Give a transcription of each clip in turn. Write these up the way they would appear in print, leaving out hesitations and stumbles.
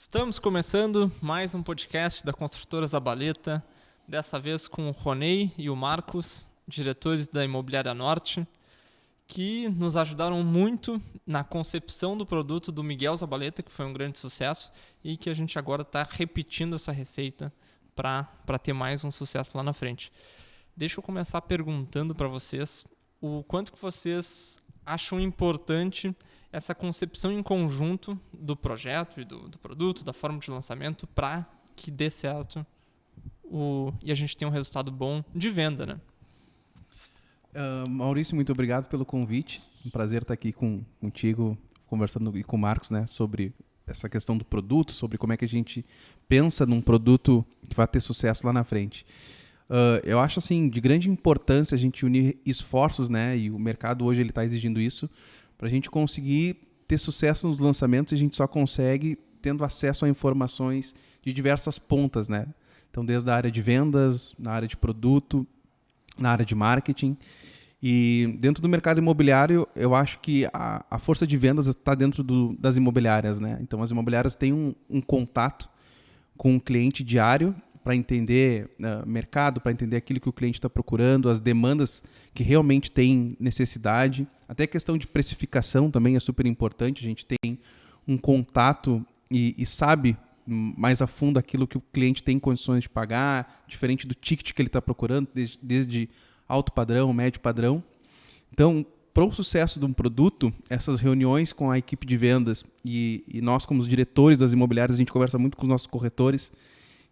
Estamos começando mais um podcast da Construtora Zabaleta, dessa vez com o Ronei e o Marcos, diretores da Imobiliária Norte, que nos ajudaram muito na concepção do produto do Miguel Zabaleta, que foi um grande sucesso, e que a gente agora está repetindo essa receita para ter mais um sucesso lá na frente. Deixa eu começar perguntando para vocês o quanto que vocês acham importante essa concepção em conjunto do projeto e do produto, da forma de lançamento, para que dê certo e a gente tenha um resultado bom de venda, né? Maurício, muito obrigado pelo convite. Um prazer estar aqui contigo, conversando e com o Marcos, né, sobre essa questão do produto, sobre como é que a gente pensa num produto que vai ter sucesso lá na frente. Eu acho assim de grande importância a gente unir esforços, né, e o mercado hoje ele está exigindo isso, para a gente conseguir ter sucesso nos lançamentos. A gente só consegue tendo acesso a informações de diversas pontas, né? Então, desde a área de vendas, na área de produto, na área de marketing. E dentro do mercado imobiliário, eu acho que a força de vendas está dentro das imobiliárias, né? Então, as imobiliárias têm um contato com o cliente diário para entender mercado, para entender aquilo que o cliente está procurando, as demandas que realmente tem necessidade. Até a questão de precificação também é super importante. A gente tem um contato e sabe mais a fundo aquilo que o cliente tem condições de pagar, diferente do ticket que ele está procurando, desde alto padrão, médio padrão. Então, para o sucesso de um produto, essas reuniões com a equipe de vendas e nós, como os diretores das imobiliárias, a gente conversa muito com os nossos corretores.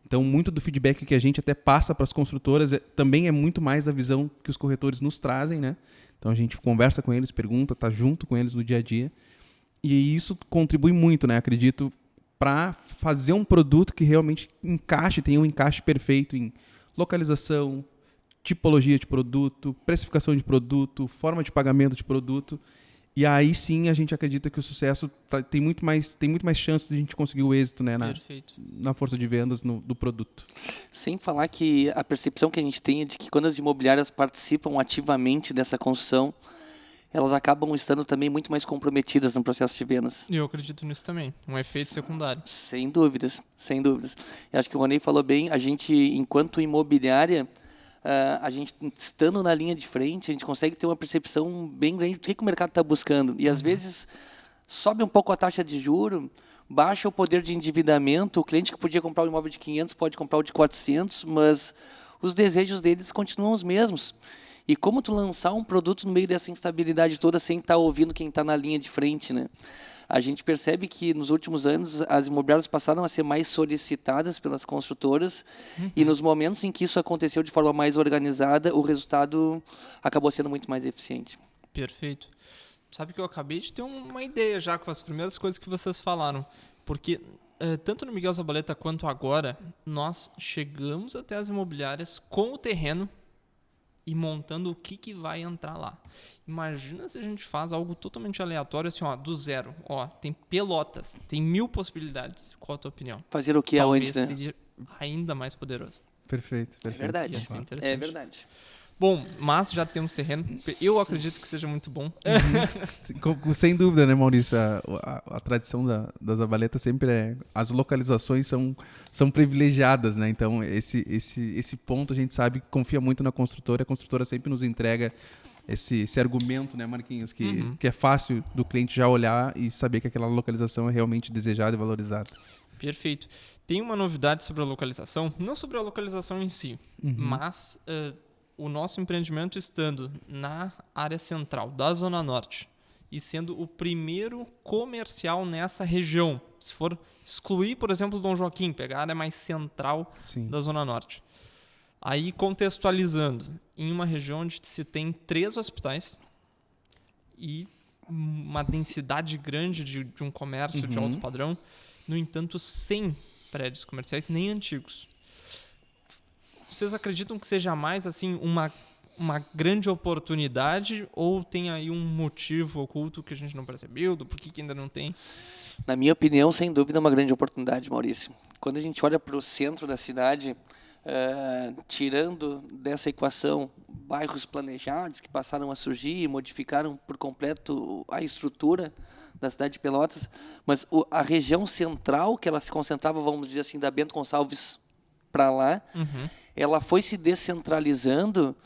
Então, muito do feedback que a gente até passa para as construtoras também é muito mais da visão que os corretores nos trazem, né? Então, a gente conversa com eles, pergunta, está junto com eles no dia a dia. E isso contribui muito, né? Acredito, para fazer um produto que realmente encaixe, tenha um encaixe perfeito em localização, tipologia de produto, precificação de produto, forma de pagamento de produto. E aí sim a gente acredita que o sucesso tem muito mais chance de a gente conseguir o êxito, né, na força de vendas do produto. Sem falar que a percepção que a gente tem é de que quando as imobiliárias participam ativamente dessa construção, elas acabam estando também muito mais comprometidas no processo de vendas. E eu acredito nisso também, um efeito secundário. Sem dúvidas, sem dúvidas. Eu acho que o Ronei falou bem, a gente, enquanto imobiliária, a gente estando na linha de frente, a gente consegue ter uma percepção bem grande do que o mercado está buscando. E às vezes sobe um pouco a taxa de juro, baixa o poder de endividamento, o cliente que podia comprar um imóvel de 500 pode comprar o de 400, mas os desejos deles continuam os mesmos. E como tu lançar um produto no meio dessa instabilidade toda sem estar ouvindo quem está na linha de frente, né? A gente percebe que nos últimos anos as imobiliárias passaram a ser mais solicitadas pelas construtoras e nos momentos em que isso aconteceu de forma mais organizada, o resultado acabou sendo muito mais eficiente. Perfeito. Sabe que eu acabei de ter uma ideia já com as primeiras coisas que vocês falaram, porque tanto no Miguel Zabaleta quanto agora, nós chegamos até as imobiliárias com o terreno e montando o que vai entrar lá. Imagina se a gente faz algo totalmente aleatório, assim, ó, do zero. Ó, tem Pelotas, tem 1000 possibilidades. Qual a tua opinião? Fazer o que Talvez é antes, né? seja ainda mais poderoso. Perfeito. É verdade, é verdade. Bom, mas já temos terreno. Eu acredito que seja muito bom. Sem dúvida, né, Maurício? A tradição da Zabaleta sempre é... As localizações são privilegiadas, né? Então, esse ponto a gente sabe que confia muito na construtora. A construtora sempre nos entrega esse argumento, né, Marquinhos? Que é fácil do cliente já olhar e saber que aquela localização é realmente desejada e valorizada. Perfeito. Tem uma novidade sobre a localização. Não sobre a localização em si, mas... o nosso empreendimento estando na área central da Zona Norte e sendo o primeiro comercial nessa região, se for excluir, por exemplo, Dom Joaquim, pegar a área mais central da Zona Norte. Aí, contextualizando, em uma região onde se tem 3 hospitais e uma densidade grande de um comércio de alto padrão, no entanto, sem prédios comerciais nem antigos. Vocês acreditam que seja mais assim uma grande oportunidade ou tem aí um motivo oculto que a gente não percebeu, do porquê que ainda não tem? Na minha opinião, sem dúvida, é uma grande oportunidade, Maurício. Quando a gente olha para o centro da cidade, tirando dessa equação bairros planejados que passaram a surgir e modificaram por completo a estrutura da cidade de Pelotas, mas a região central, que ela se concentrava, vamos dizer assim, da Bento Gonçalves para lá, ela foi se descentralizando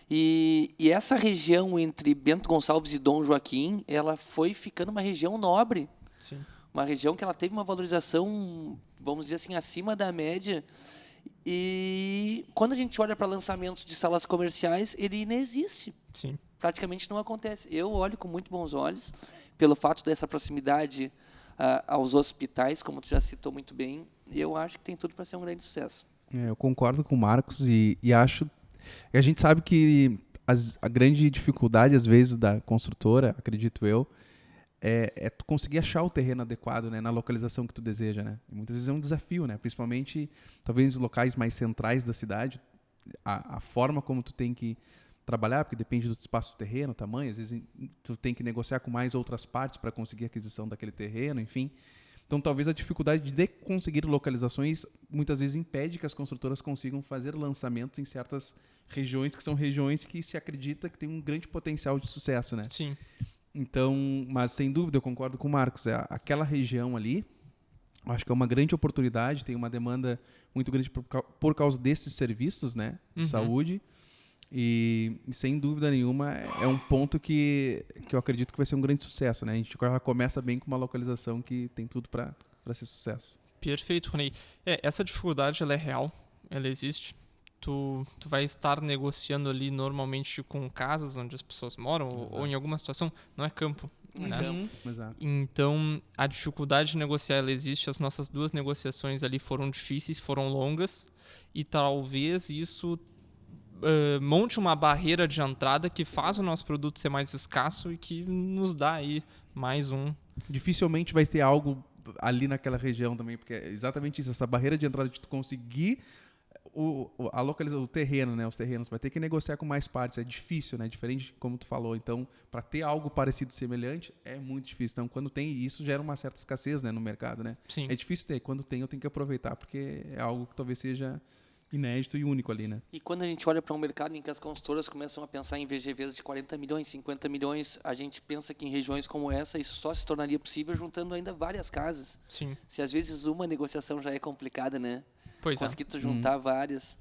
e essa região entre Bento Gonçalves e Dom Joaquim, ela foi ficando uma região nobre. Sim. Uma região que ela teve uma valorização, vamos dizer assim, acima da média. E quando a gente olha para lançamentos de salas comerciais, ele inexiste. Sim. Praticamente não acontece. Eu olho com muito bons olhos, pelo fato dessa proximidade aos hospitais, como tu já citou muito bem, eu acho que tem tudo para ser um grande sucesso. Eu concordo com o Marcos e acho... A gente sabe que a grande dificuldade, às vezes, da construtora, acredito eu, é tu conseguir achar o terreno adequado, né, na localização que tu deseja, né? E muitas vezes é um desafio, né? Principalmente, talvez, nos locais mais centrais da cidade, a forma como tu tem que trabalhar, porque depende do espaço do terreno, tamanho, às vezes tu tem que negociar com mais outras partes para conseguir a aquisição daquele terreno, enfim. Então, talvez a dificuldade de conseguir localizações muitas vezes impede que as construtoras consigam fazer lançamentos em certas regiões que são regiões que se acredita que tem um grande potencial de sucesso, né? Sim. Então, mas sem dúvida eu concordo com o Marcos, aquela região ali, acho que é uma grande oportunidade, tem uma demanda muito grande por causa desses serviços, né, de saúde, e sem dúvida nenhuma é um ponto que eu acredito que vai ser um grande sucesso, né? A gente já começa bem com uma localização que tem tudo para ser sucesso. Perfeito, Rony. Essa dificuldade ela é real, ela existe. Tu vai estar negociando ali normalmente com casas onde as pessoas moram ou em alguma situação, não é campo. Né? Exato. Então, a dificuldade de negociar ela existe. As nossas 2 negociações ali foram difíceis, foram longas e talvez isso monte uma barreira de entrada que faz o nosso produto ser mais escasso e que nos dá aí mais um. Dificilmente vai ter algo ali naquela região também, porque é exatamente isso, essa barreira de entrada de tu conseguir a localização, o terreno, né? Os terrenos, vai ter que negociar com mais partes, é difícil, né? Diferente como tu falou. Então, para ter algo parecido, semelhante, é muito difícil. Então, quando tem, isso gera uma certa escassez, né, no mercado, né? Sim. É difícil ter, quando tem eu tenho que aproveitar, porque é algo que talvez seja inédito e único ali, né? E quando a gente olha para um mercado em que as consultoras começam a pensar em VGVs de 40 milhões, 50 milhões, a gente pensa que em regiões como essa isso só se tornaria possível juntando ainda várias casas. Sim. Se às vezes uma negociação já é complicada, né? Pois conseguir tu juntar várias.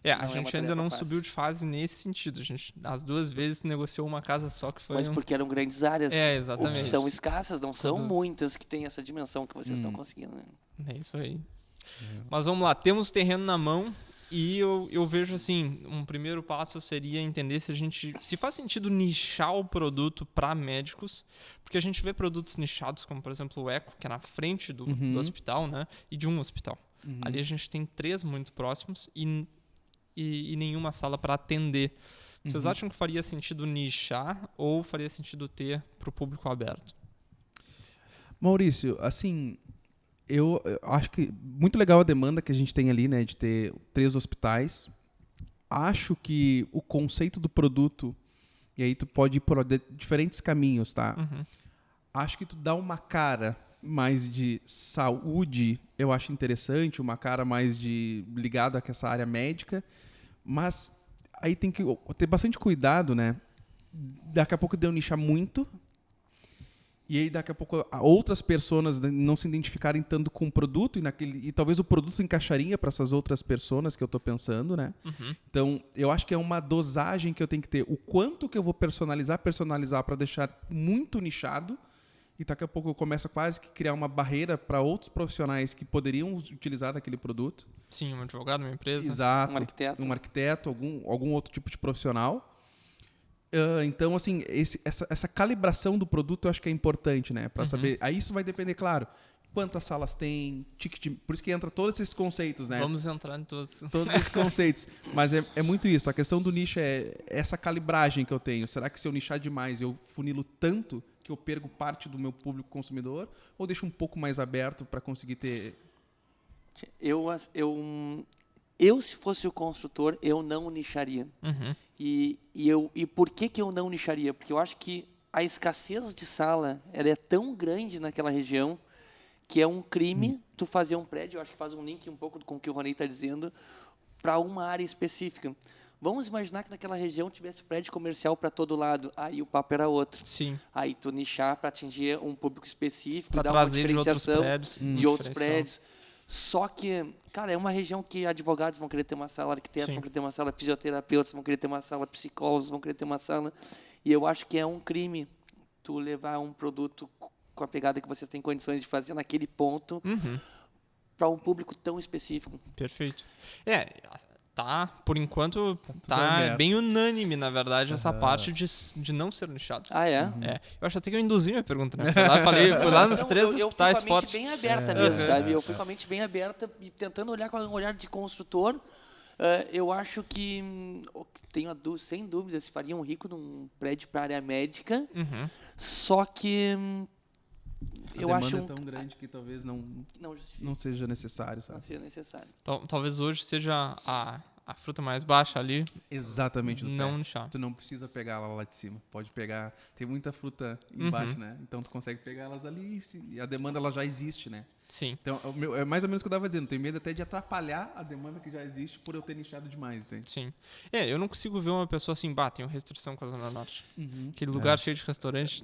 A gente ainda não subiu de fase nesse sentido. A gente, as 2 vezes, negociou uma casa só que foi... Mas porque eram grandes áreas. Exatamente. Que são escassas, não são muitas que têm essa dimensão que vocês estão conseguindo. Né? É isso aí. Mas vamos lá, temos terreno na mão e eu vejo assim, um primeiro passo seria entender se faz sentido nichar o produto para médicos, porque a gente vê produtos nichados, como por exemplo o Eco, que é na frente do hospital, né, e de um hospital. Ali a gente tem 3 muito próximos e nenhuma sala para atender. Vocês acham que faria sentido nichar ou faria sentido ter para o público aberto? Maurício, assim, eu acho que muito legal a demanda que a gente tem ali, né, de ter 3 hospitais. Acho que o conceito do produto, e aí tu pode ir por diferentes caminhos, tá? Acho que tu dá uma cara mais de saúde, eu acho interessante, uma cara mais ligada a essa área médica, mas aí tem que ter bastante cuidado, né? Daqui a pouco deu nichar muito, e aí daqui a pouco outras pessoas não se identificarem tanto com o produto e talvez o produto encaixaria para essas outras pessoas que eu estou pensando, né? Então, eu acho que é uma dosagem que eu tenho que ter. O quanto que eu vou personalizar para deixar muito nichado, e daqui a pouco eu começo a quase que criar uma barreira para outros profissionais que poderiam utilizar daquele produto. Sim, um advogado, uma empresa. Exato. Um arquiteto, algum outro tipo de profissional. Então, assim, essa calibração do produto eu acho que é importante, né? Para saber. Aí isso vai depender, claro, quantas salas tem, ticket. Por isso que entra todos esses conceitos, né? Vamos entrar em todos. Todos esses conceitos. Mas é muito isso. A questão do nicho é essa calibragem que eu tenho. Será que se eu nichar demais, eu funilo tanto que eu perco parte do meu público consumidor? Ou deixo um pouco mais aberto para conseguir ter... Eu, se fosse o construtor, eu não nicharia. E por que eu não nicharia? Porque eu acho que a escassez de sala ela é tão grande naquela região que é um crime tu fazer um prédio, eu acho que faz um link um pouco com o que o Rony está dizendo, para uma área específica. Vamos imaginar que naquela região tivesse prédio comercial para todo lado, aí o papo era outro. Sim. Aí tu nichar para atingir um público específico, Pra dar uma trazer de outros diferenciação prédios. de outros diferencial. prédios. Só que, cara, é uma região que advogados vão querer ter uma sala, arquitetos Sim. vão querer ter uma sala, fisioterapeutas vão querer ter uma sala, psicólogos vão querer ter uma sala. E eu acho que é um crime tu levar um produto com a pegada que vocês têm condições de fazer naquele ponto para um público tão específico. Perfeito. Tá, por enquanto, tá aberto. bem unânime, na verdade, essa parte de não ser nichado. Ah, é? Eu acho até que eu induzi minha pergunta, né? Fui lá nos Não, três eu hospitais fui com a mente fortes. bem aberta mesmo, sabe? Eu fui com a mente bem aberta e tentando olhar com um olhar de construtor. Eu acho que tenho sem dúvida se faria um rico num prédio para área médica. Só que eu acho é tão grande que talvez não não seja necessário, sabe? não seja necessário. Talvez hoje seja a fruta mais baixa ali, Exatamente do não pé. nichar. Tu não precisa pegar ela lá de cima. Pode pegar. Tem muita fruta embaixo, né? Então tu consegue pegar elas ali e a demanda ela já existe, né? Sim. Então é mais ou menos o que eu estava dizendo. Tenho medo até de atrapalhar a demanda que já existe por eu ter nichado demais, entende? Sim. Eu não consigo ver uma pessoa assim, tenho restrição com a Zona Norte. Aquele lugar cheio de restaurante.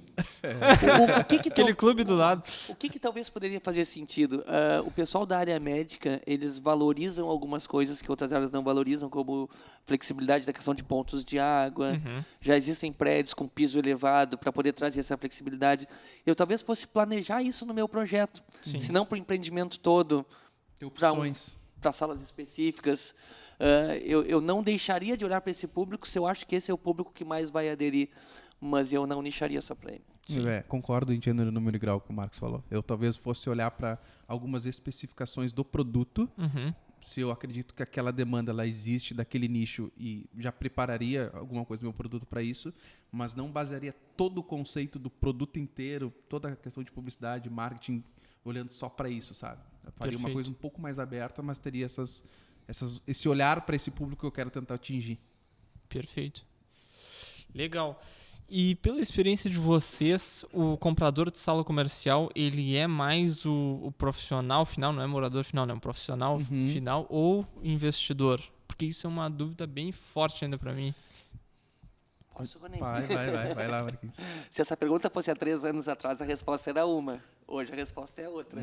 Aquele clube do lado. O que talvez poderia fazer sentido? O pessoal da área médica, eles valorizam algumas coisas que outras áreas não valorizam, como flexibilidade da questão de pontos de água. Já existem prédios com piso elevado para poder trazer essa flexibilidade. Eu talvez fosse planejar isso no meu projeto. Sim. Se não para o empreendimento todo, Tem opções. para salas específicas. Eu não deixaria de olhar para esse público se eu acho que esse é o público que mais vai aderir, mas eu não nicharia só para ele. Concordo em gênero, número e grau que o Marcos falou. Eu talvez fosse olhar para algumas especificações do produto, se eu acredito que aquela demanda ela existe daquele nicho e já prepararia alguma coisa do meu produto para isso, mas não basearia todo o conceito do produto inteiro, toda a questão de publicidade, marketing, olhando só para isso, sabe? Eu faria uma coisa um pouco mais aberta, mas teria esse olhar para esse público que eu quero tentar atingir. Perfeito. Legal. E pela experiência de vocês, o comprador de sala comercial, ele é mais o profissional final, não é morador final, não é um profissional final ou investidor? Porque isso é uma dúvida bem forte ainda para mim. Posso, Rony? Vai lá, Marquinhos. Se essa pergunta fosse há 3 anos atrás, a resposta era uma. Hoje a resposta é outra.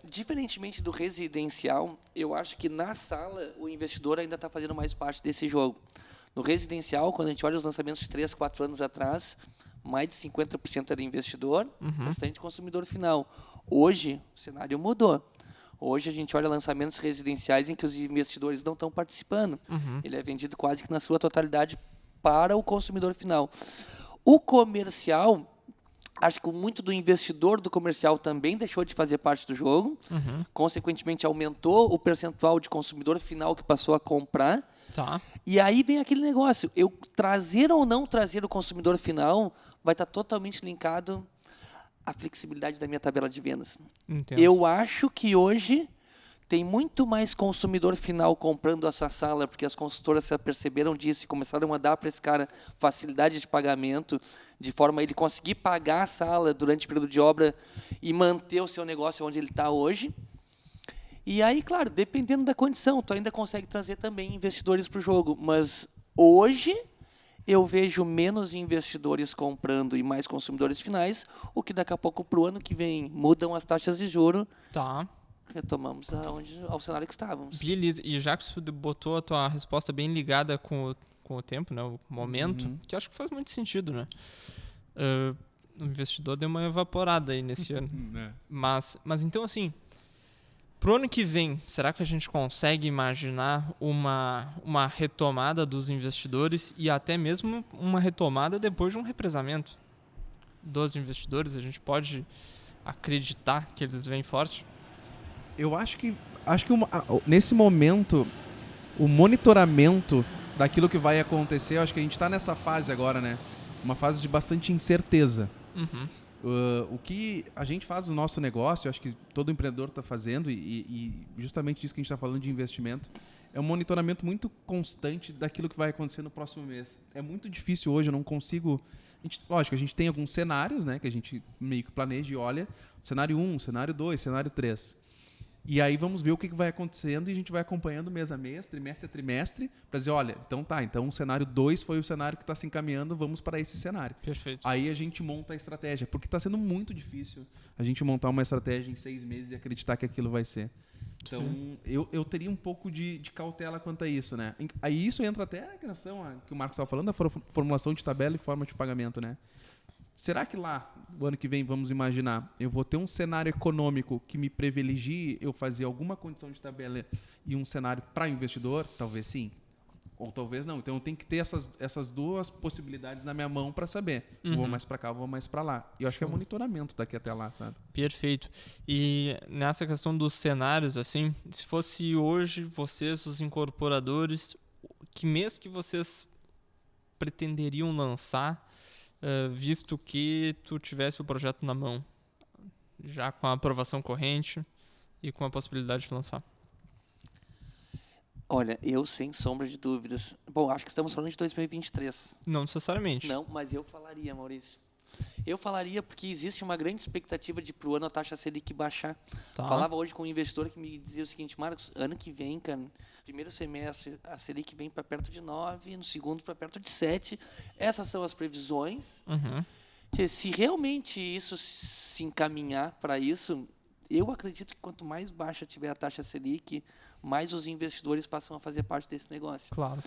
Diferentemente do residencial, eu acho que na sala o investidor ainda está fazendo mais parte desse jogo. No residencial, quando a gente olha os lançamentos de 3, 4 anos atrás, mais de 50% era investidor, restante consumidor final. Hoje, o cenário mudou. Hoje a gente olha lançamentos residenciais em que os investidores não estão participando. Ele é vendido quase que na sua totalidade para o consumidor final. O comercial, acho que muito do investidor do comercial também deixou de fazer parte do jogo. Consequentemente, aumentou o percentual de consumidor final que passou a comprar. Tá. E aí vem aquele negócio. Eu trazer ou não trazer o consumidor final vai estar totalmente linkado à flexibilidade da minha tabela de vendas. Entendo. Eu acho que hoje tem muito mais consumidor final comprando a sua sala, porque as consultoras se aperceberam disso e começaram a dar para esse cara facilidade de pagamento, de forma a ele conseguir pagar a sala durante o período de obra e manter o seu negócio onde ele está hoje. E aí, claro, dependendo da condição, tu ainda consegue trazer também investidores para o jogo. Mas hoje eu vejo menos investidores comprando e mais consumidores finais, o que daqui a pouco, para o ano que vem, mudam as taxas de juros. Tá. Retomamos ao cenário que estávamos. Beleza. E já que você botou a tua resposta bem ligada com o tempo, né? O momento, que acho que faz muito sentido, né? O investidor deu uma evaporada aí nesse ano. Mas então, assim, pro ano que vem, será que a gente consegue imaginar uma retomada dos investidores e até mesmo uma retomada depois de um represamento dos investidores? A gente pode acreditar que eles vêm forte? Eu acho que nesse momento, o monitoramento daquilo que vai acontecer, eu acho que a gente está nessa fase agora, né? Uma fase de bastante incerteza. O que a gente faz no nosso negócio, eu acho que todo empreendedor está fazendo, e justamente isso que a gente está falando de investimento, é um monitoramento muito constante daquilo que vai acontecer no próximo mês. É muito difícil hoje, eu não consigo... Lógico, a gente tem alguns cenários, né, que a gente meio que planeja e olha. Cenário 1, cenário 2, cenário 3. E aí vamos ver o que vai acontecendo e a gente vai acompanhando mês a mês, trimestre a trimestre, para dizer, olha, então o cenário 2 foi o cenário que está se encaminhando, vamos para esse cenário. Perfeito. Aí a gente monta a estratégia, porque está sendo muito difícil a gente montar uma estratégia em 6 meses e acreditar que aquilo vai ser. Então, eu teria um pouco de cautela quanto a isso, né? Aí isso entra até na questão que o Marcos estava falando, da formulação de tabela e forma de pagamento, né? Será que lá, o ano que vem, vamos imaginar, eu vou ter um cenário econômico que me privilegie eu fazer alguma condição de tabela e um cenário para investidor? Talvez sim. Ou talvez não. Então eu tenho que ter essas duas possibilidades na minha mão para saber. Vou mais para cá, vou mais para lá. E eu acho que é monitoramento daqui até lá, sabe? Perfeito. E nessa questão dos cenários, assim, se fosse hoje vocês, os incorporadores, que mês que vocês pretenderiam lançar, visto que tu tivesse o projeto na mão, já com a aprovação corrente e com a possibilidade de lançar? Olha, eu sem sombra de dúvidas. Bom, acho que estamos falando de 2023. Não necessariamente. Não, mas eu falaria, Maurício. Eu falaria porque existe uma grande expectativa de pro ano a taxa Selic baixar. Tá. Falava hoje com um investidor que me dizia o seguinte, Marcos, ano que vem, cara, primeiro semestre a Selic vem para perto de 9, no segundo para perto de 7. Essas são as previsões. Se realmente isso se encaminhar para isso, eu acredito que quanto mais baixa tiver a taxa Selic, mais os investidores passam a fazer parte desse negócio. Claro.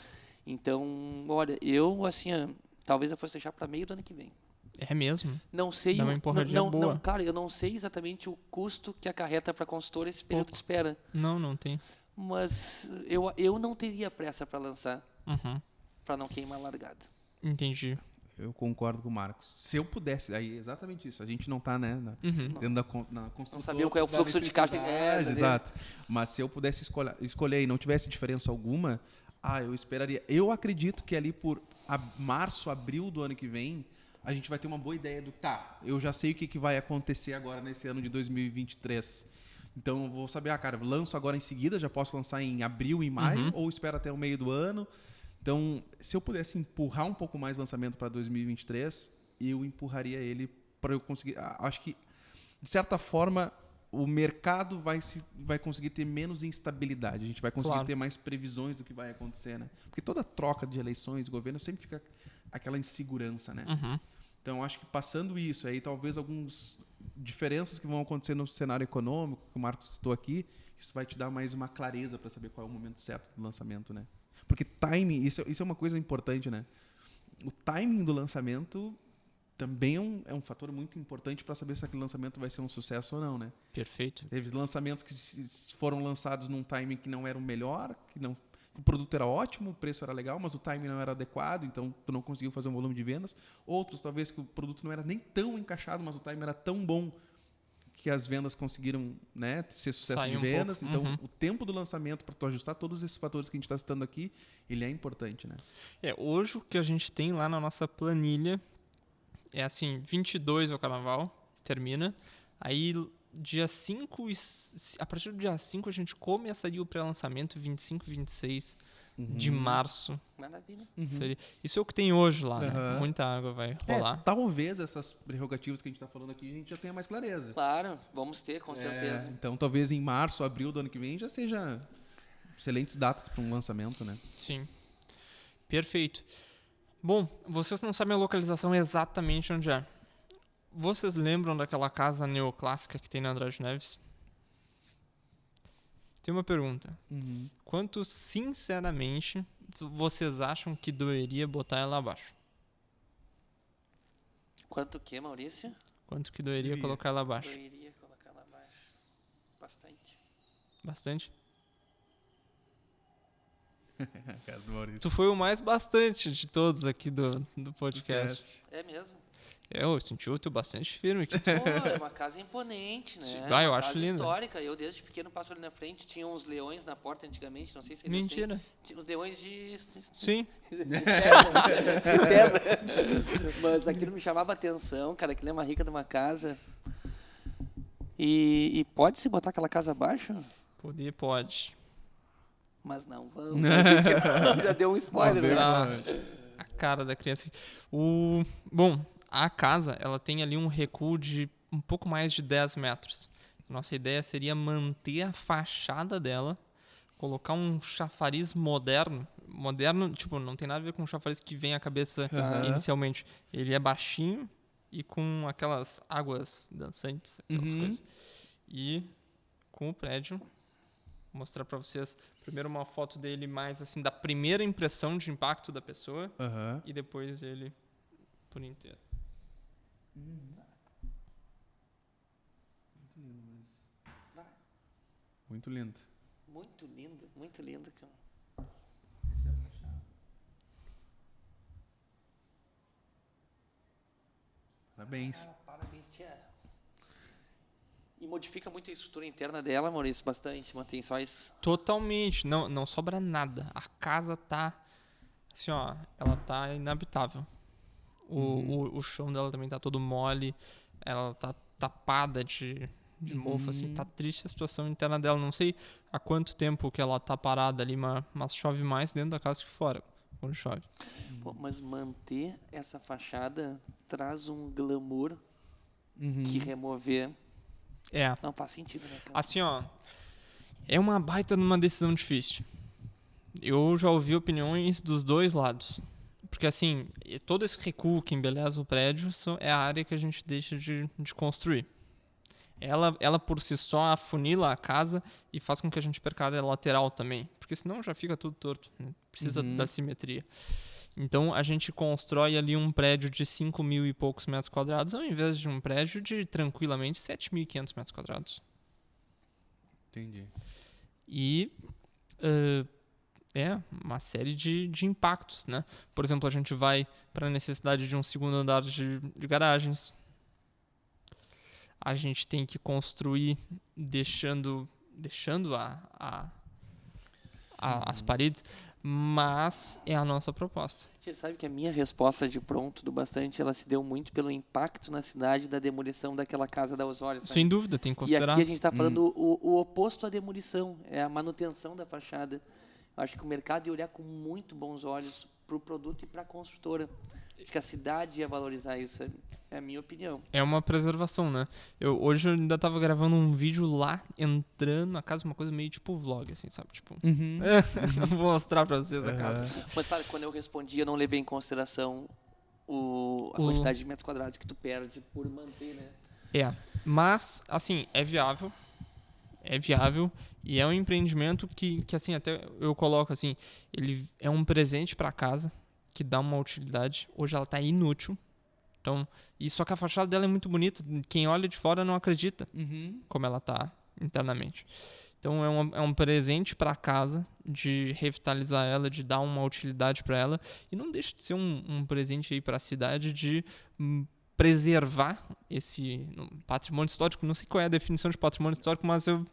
Então, olha, eu assim, talvez eu fosse deixar para meio do ano que vem. É mesmo? Não sei. Dá uma empurradinha boa. Claro, eu não sei exatamente o custo que acarreta para a consultora esse período de espera. Não tem. Mas eu não teria pressa para lançar, para não queimar a largada. Entendi. Eu concordo com o Marcos. Se eu pudesse, aí é exatamente isso. A gente não está, né, dentro da construção. Não sabia qual é o fluxo de caixa. Exato. Mas se eu pudesse escolher e não tivesse diferença alguma, eu esperaria. Eu acredito que ali por março, abril do ano que vem, a gente vai ter uma boa ideia do eu já sei o que vai acontecer agora nesse ano de 2023. Então eu vou saber, cara, lanço agora em seguida, já posso lançar em abril, em maio, ou espero até o meio do ano. Então, se eu pudesse empurrar um pouco mais o lançamento para 2023, eu empurraria ele para eu conseguir. Acho que, de certa forma, o mercado vai conseguir ter menos instabilidade. A gente vai conseguir ter mais previsões do que vai acontecer, né? Porque toda troca de eleições, governo, sempre fica aquela insegurança, né? Então, acho que passando isso, aí talvez algumas diferenças que vão acontecer no cenário econômico, que o Marcos citou aqui, isso vai te dar mais uma clareza para saber qual é o momento certo do lançamento, né? Porque timing, isso é uma coisa importante, né? O timing do lançamento também é um fator muito importante para saber se aquele lançamento vai ser um sucesso ou não, né? Perfeito. Teve lançamentos que foram lançados num timing que não era o melhor, o produto era ótimo, o preço era legal, mas o timing não era adequado, então tu não conseguiu fazer um volume de vendas. Outros, talvez, que o produto não era nem tão encaixado, mas o timing era tão bom que as vendas conseguiram, né, ser sucesso de vendas. Então, o tempo do lançamento, para tu ajustar todos esses fatores que a gente está citando aqui, ele é importante, né? Hoje o que a gente tem lá na nossa planilha é assim, 22 é o carnaval, termina. Aí, dia 5, a partir do dia 5 a gente começaria o pré-lançamento, 25, 26 de março. Maravilha. Isso é o que tem hoje lá, né? Muita água vai rolar. Talvez essas prerrogativas que a gente está falando aqui, a gente já tenha mais clareza. Claro, vamos ter, com certeza. Então, talvez em março, abril do ano que vem, já seja excelentes datas para um lançamento, né? Sim. Perfeito. Bom, vocês não sabem a localização exatamente onde é. Vocês lembram daquela casa neoclássica que tem na Andrade Neves? Tem uma pergunta. Quanto, sinceramente, vocês acham que doeria botar ela abaixo? Quanto o que, Maurício? Quanto que doeria colocar ela abaixo? Doeria colocar ela abaixo. Bastante. Bastante? Casa do Maurício. Tu foi o mais bastante de todos aqui do podcast. É mesmo? Eu senti o teu bastante firme aqui. Pô, é uma casa imponente, né? Eu uma acho casa linda. Histórica. Eu, desde pequeno, passo ali na frente. Tinha uns leões na porta antigamente. Não sei se ainda Mentira. tem. Tinha uns leões de Sim. pedra. Mas aquilo me chamava atenção, cara. Aquilo é uma rica de uma casa. E pode-se botar aquela casa abaixo? Pode. Mas não vamos. Já deu um spoiler, né? A cara da criança. Bom, a casa, ela tem ali um recuo de um pouco mais de 10 metros. Nossa ideia seria manter a fachada dela, colocar um chafariz moderno. Moderno, tipo, não tem nada a ver com o chafariz que vem à cabeça inicialmente. Ele é baixinho e com aquelas águas dançantes, aquelas coisas. E com o prédio, vou mostrar pra vocês primeiro uma foto dele mais assim, da primeira impressão de impacto da pessoa e depois ele por inteiro. Muito lindo. Muito lindo, muito lindo, cara. Esse é a fachada. Parabéns. Parabéns, tia. E modifica muito a estrutura interna dela, Maurício, bastante. Mantém só isso. Totalmente, não sobra nada. A casa tá assim, ó, ela tá inabitável. O chão dela também tá todo mole, ela tá tapada de mofo, assim, tá triste a situação interna dela. Não sei há quanto tempo que ela tá parada ali, mas chove mais dentro da casa que fora, quando chove. Pô, mas manter essa fachada traz um glamour que remover não faz sentido, né, cara? Assim, ó, é uma baita numa decisão difícil. Eu já ouvi opiniões dos dois lados. Porque, assim, todo esse recuo que embeleza o prédio é a área que a gente deixa de construir. Ela por si só afunila a casa e faz com que a gente perca a área lateral também. Porque senão já fica tudo torto, né? Precisa da simetria. Então a gente constrói ali um prédio de 5.000 e poucos metros quadrados ao invés de um prédio de tranquilamente 7.500 metros quadrados. Entendi. E uma série de impactos, né? Por exemplo, a gente vai para a necessidade de um segundo andar de garagens. A gente tem que construir deixando as paredes, mas é a nossa proposta. Você sabe que a minha resposta de pronto do bastante, ela se deu muito pelo impacto na cidade da demolição daquela casa da Osório, sabe? Sem dúvida, tem que E considerar. aqui a gente está falando o oposto à demolição, é a manutenção da fachada. Eu acho que o mercado ia olhar com muito bons olhos para o produto e para a construtora. Acho que a cidade ia valorizar isso, é a minha opinião. É uma preservação, né? Hoje eu ainda tava gravando um vídeo lá, entrando na casa, uma coisa meio tipo vlog, assim, sabe? Tipo, vou mostrar pra vocês a casa. Mas, claro, quando eu respondi, eu não levei em consideração a quantidade de metros quadrados que tu perde por manter, né? Mas, assim, é viável e é um empreendimento que assim, até eu coloco assim, ele é um presente pra casa, que dá uma utilidade. Hoje ela tá inútil. Então, só que a fachada dela é muito bonita. Quem olha de fora não acredita como ela tá internamente. Então, é um presente para a casa, de revitalizar ela, de dar uma utilidade para ela. E não deixa de ser um presente aí para a cidade de preservar esse patrimônio histórico. Não sei qual é a definição de patrimônio histórico, mas eu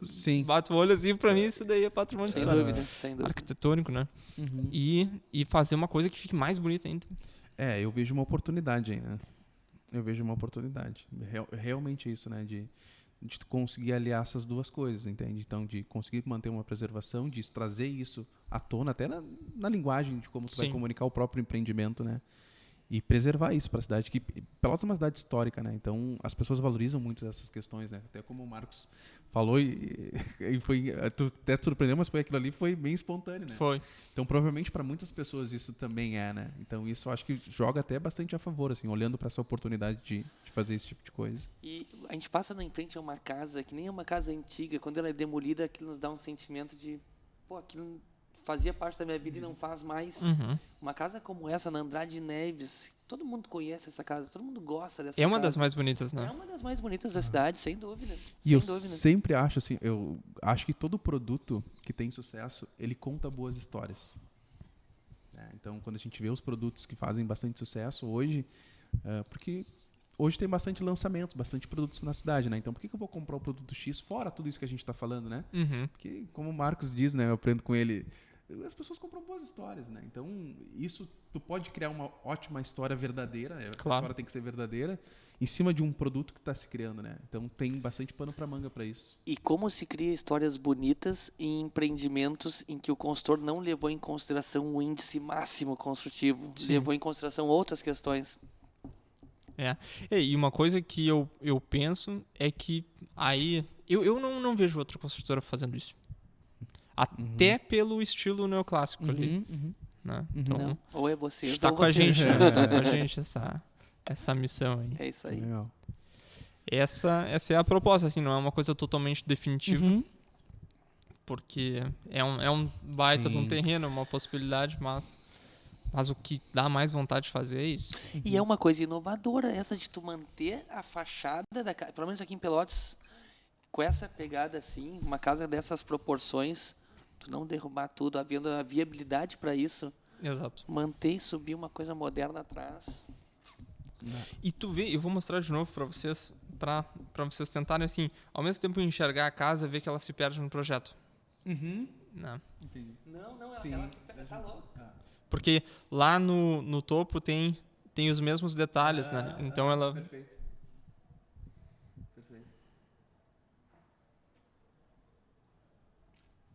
bato o olho assim, para mim isso daí é patrimônio histórico. Sem dúvida. Arquitetônico, né? E fazer uma coisa que fique mais bonita ainda. Eu vejo uma oportunidade aí, né? Eu vejo uma oportunidade. Realmente isso, né? De conseguir aliar essas duas coisas, entende? Então, de conseguir manter uma preservação, de trazer isso à tona, até na linguagem de como tu vai comunicar o próprio empreendimento, né? E preservar isso para a cidade, que Pelotas é uma cidade histórica, né? Então as pessoas valorizam muito essas questões, né? Até como o Marcos falou e foi, tu até te surpreendeu, mas aquilo ali foi bem espontâneo, né? Foi. Então provavelmente para muitas pessoas isso também né? Então isso eu acho que joga até bastante a favor, assim, olhando para essa oportunidade de fazer esse tipo de coisa. E a gente passa em frente a uma casa que nem é uma casa antiga, quando ela é demolida, aquilo nos dá um sentimento de, aquilo fazia parte da minha vida e não faz mais. Uma casa como essa, na Andrade Neves, todo mundo conhece essa casa, todo mundo gosta dessa casa. É uma das mais bonitas, né? É uma das mais bonitas da cidade, sem dúvida. E eu sempre acho assim, eu acho que todo produto que tem sucesso, ele conta boas histórias. Então, quando a gente vê os produtos que fazem bastante sucesso hoje, porque hoje tem bastante lançamentos, bastante produtos na cidade, né? Então, por que eu vou comprar o produto X fora tudo isso que a gente está falando, né? Porque, como o Marcos diz, né? Eu aprendo com ele, as pessoas compram boas histórias, né? Então, isso, tu pode criar uma ótima história verdadeira, a história tem que ser verdadeira, em cima de um produto que está se criando, né? Então, tem bastante pano para manga para isso. E como se cria histórias bonitas em empreendimentos em que o consultor não levou em consideração o índice máximo construtivo, levou em consideração outras questões. E uma coisa que eu penso é que aí... Eu não vejo outra construtora fazendo isso. Até pelo estilo neoclássico ali. Né? Então, Não, ou é vocês está ou com a vocês. gente, né? Tá com a gente essa missão aí. É isso aí. Legal. Essa é a proposta, assim, não é uma coisa totalmente definitiva, porque é um baita de um Sim. terreno, uma possibilidade, mas o que dá mais vontade de fazer é isso. E é uma coisa inovadora essa de tu manter a fachada da casa, pelo menos aqui em Pelotas, com essa pegada assim, uma casa dessas proporções, tu não derrubar tudo, havendo a viabilidade para isso, Exato. manter e subir uma coisa moderna atrás. E tu vê, eu vou mostrar de novo para vocês, para vocês tentarem, assim, ao mesmo tempo enxergar a casa, ver que ela se perde no projeto. Né? Entendi. Não, Sim. ela tá louca. Porque lá no topo tem os mesmos detalhes, né? Então ela... Perfeito. Perfeito.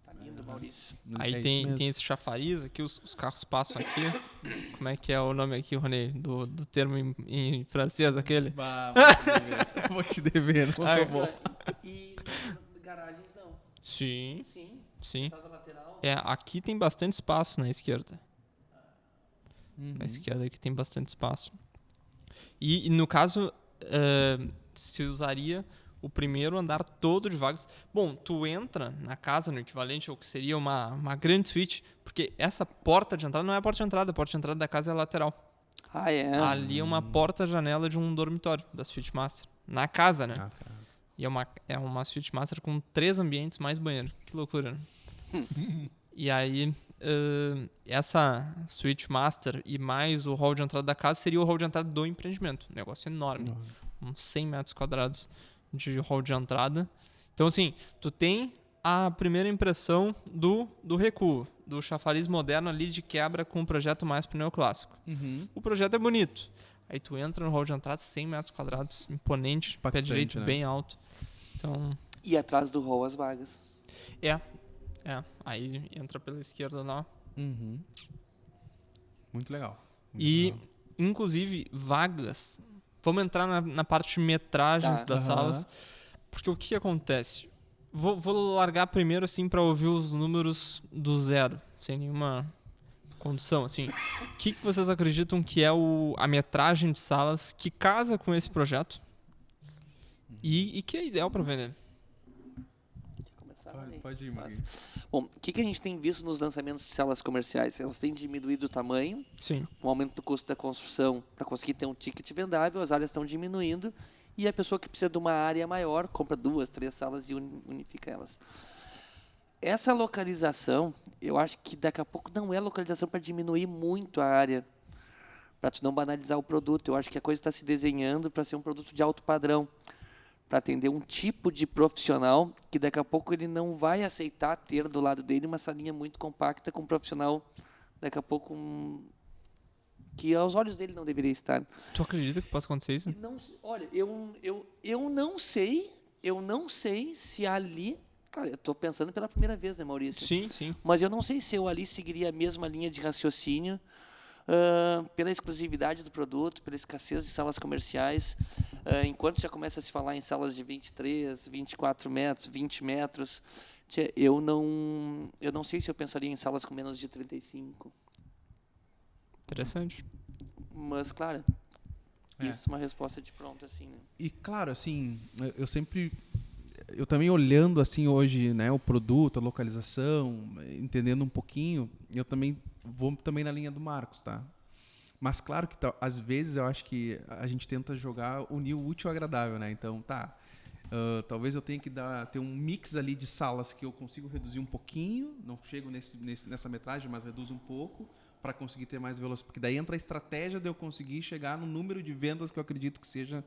Tá lindo, Maurício. Aí tem esse chafariz aqui, os carros passam aqui. Como é que é o nome aqui, Rony? Do termo em francês, aquele? Vou te dever, não sou bom. E garagens não. Sim, Sim. sim. Entrada lateral. Aqui tem bastante espaço na esquerda. Na esquerda aqui tem bastante espaço. E no caso, se usaria o primeiro andar todo de vagas. Bom, tu entra na casa no equivalente ao que seria uma grande suíte, porque essa porta de entrada não é a porta de entrada da casa é a lateral. Ah, é? Ali é uma porta-janela de um dormitório da Suite Master. Na casa, né? E é uma Suite Master com 3 ambientes mais banheiro. Que loucura, né? E aí, essa Suite Master e mais o hall de entrada da casa seria o hall de entrada do empreendimento. Um negócio enorme. Uns 100 metros quadrados de hall de entrada. Então, assim, tu tem a primeira impressão do recuo, do chafariz moderno ali de quebra com um projeto mais pro neoclássico. O projeto é bonito. Aí tu entra no hall de entrada, 100 metros quadrados, imponente, pé direito, né? bem alto. Então... E atrás do hall as vagas. Aí entra pela esquerda lá. Muito legal. Inclusive, vagas. Vamos entrar na parte de metragens das salas. Porque o que acontece? Vou largar primeiro, assim, para ouvir os números do zero, sem nenhuma condição, assim. O que vocês acreditam que é a metragem de salas que casa com esse projeto e que é ideal para vender? Pode ir, Marquinhos. Bom, o que a gente tem visto nos lançamentos de salas comerciais? Elas têm diminuído o tamanho, Sim. o aumento do custo da construção para conseguir ter um ticket vendável, as áreas estão diminuindo e a pessoa que precisa de uma área maior compra 2, 3 salas e unifica elas. Essa localização, eu acho que daqui a pouco não é localização para diminuir muito a área, para tu não banalizar o produto. Eu acho que a coisa está se desenhando para ser um produto de alto padrão, para atender um tipo de profissional que daqui a pouco ele não vai aceitar ter do lado dele uma salinha muito compacta com um profissional, daqui a pouco, que aos olhos dele não deveria estar. Tu acredita que possa acontecer isso? Não, olha, eu não sei se ali... Cara, eu estou pensando pela primeira vez, né, Maurício? Sim, sim. Mas eu não sei se eu ali seguiria a mesma linha de raciocínio, pela exclusividade do produto, pela escassez de salas comerciais, enquanto já começa a se falar em salas de 23, 24 metros, 20 metros, eu não sei se eu pensaria em salas com menos de 35. Interessante. Mas, claro, isso é uma resposta de pronto, assim, né? E, claro, assim, eu também olhando, assim, hoje, né, o produto, a localização, entendendo um pouquinho, eu também vou também na linha do Marcos, tá? Mas, claro que às vezes eu acho que a gente tenta unir o útil ao agradável, né? Então, talvez eu tenha que ter um mix ali de salas que eu consigo reduzir um pouquinho, não chego nessa metragem, mas reduzo um pouco, para conseguir ter mais velocidade. Porque daí entra a estratégia de eu conseguir chegar no número de vendas que eu acredito que seja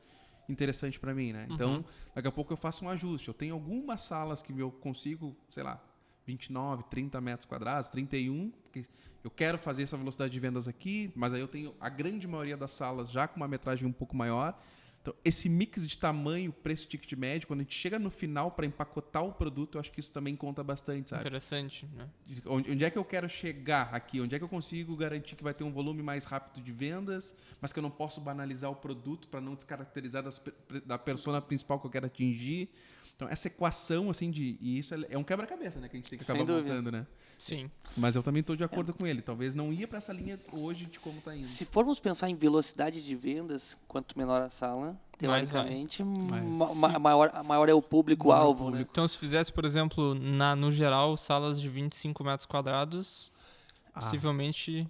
interessante para mim, né? Então, daqui a pouco eu faço um ajuste. Eu tenho algumas salas que eu consigo, sei lá, 29, 30 metros quadrados, 31, porque eu quero fazer essa velocidade de vendas aqui, mas aí eu tenho a grande maioria das salas já com uma metragem um pouco maior. Então, esse mix de tamanho, preço, ticket médio, quando a gente chega no final para empacotar o produto, eu acho que isso também conta bastante, sabe? Interessante, né? Onde é que eu quero chegar aqui? Onde é que eu consigo garantir que vai ter um volume mais rápido de vendas, mas que eu não posso banalizar o produto para não descaracterizar da persona principal que eu quero atingir? Então, essa equação, assim, e isso é um quebra-cabeça, né? Que a gente tem que acabar montando, né? Sim. Mas eu também estou de acordo com ele. Talvez não ia para essa linha hoje de como está indo. Se formos pensar em velocidade de vendas, quanto menor a sala, teoricamente, maior é o público-alvo, né? Então, se fizesse, por exemplo, no geral, salas de 25 metros quadrados, possivelmente...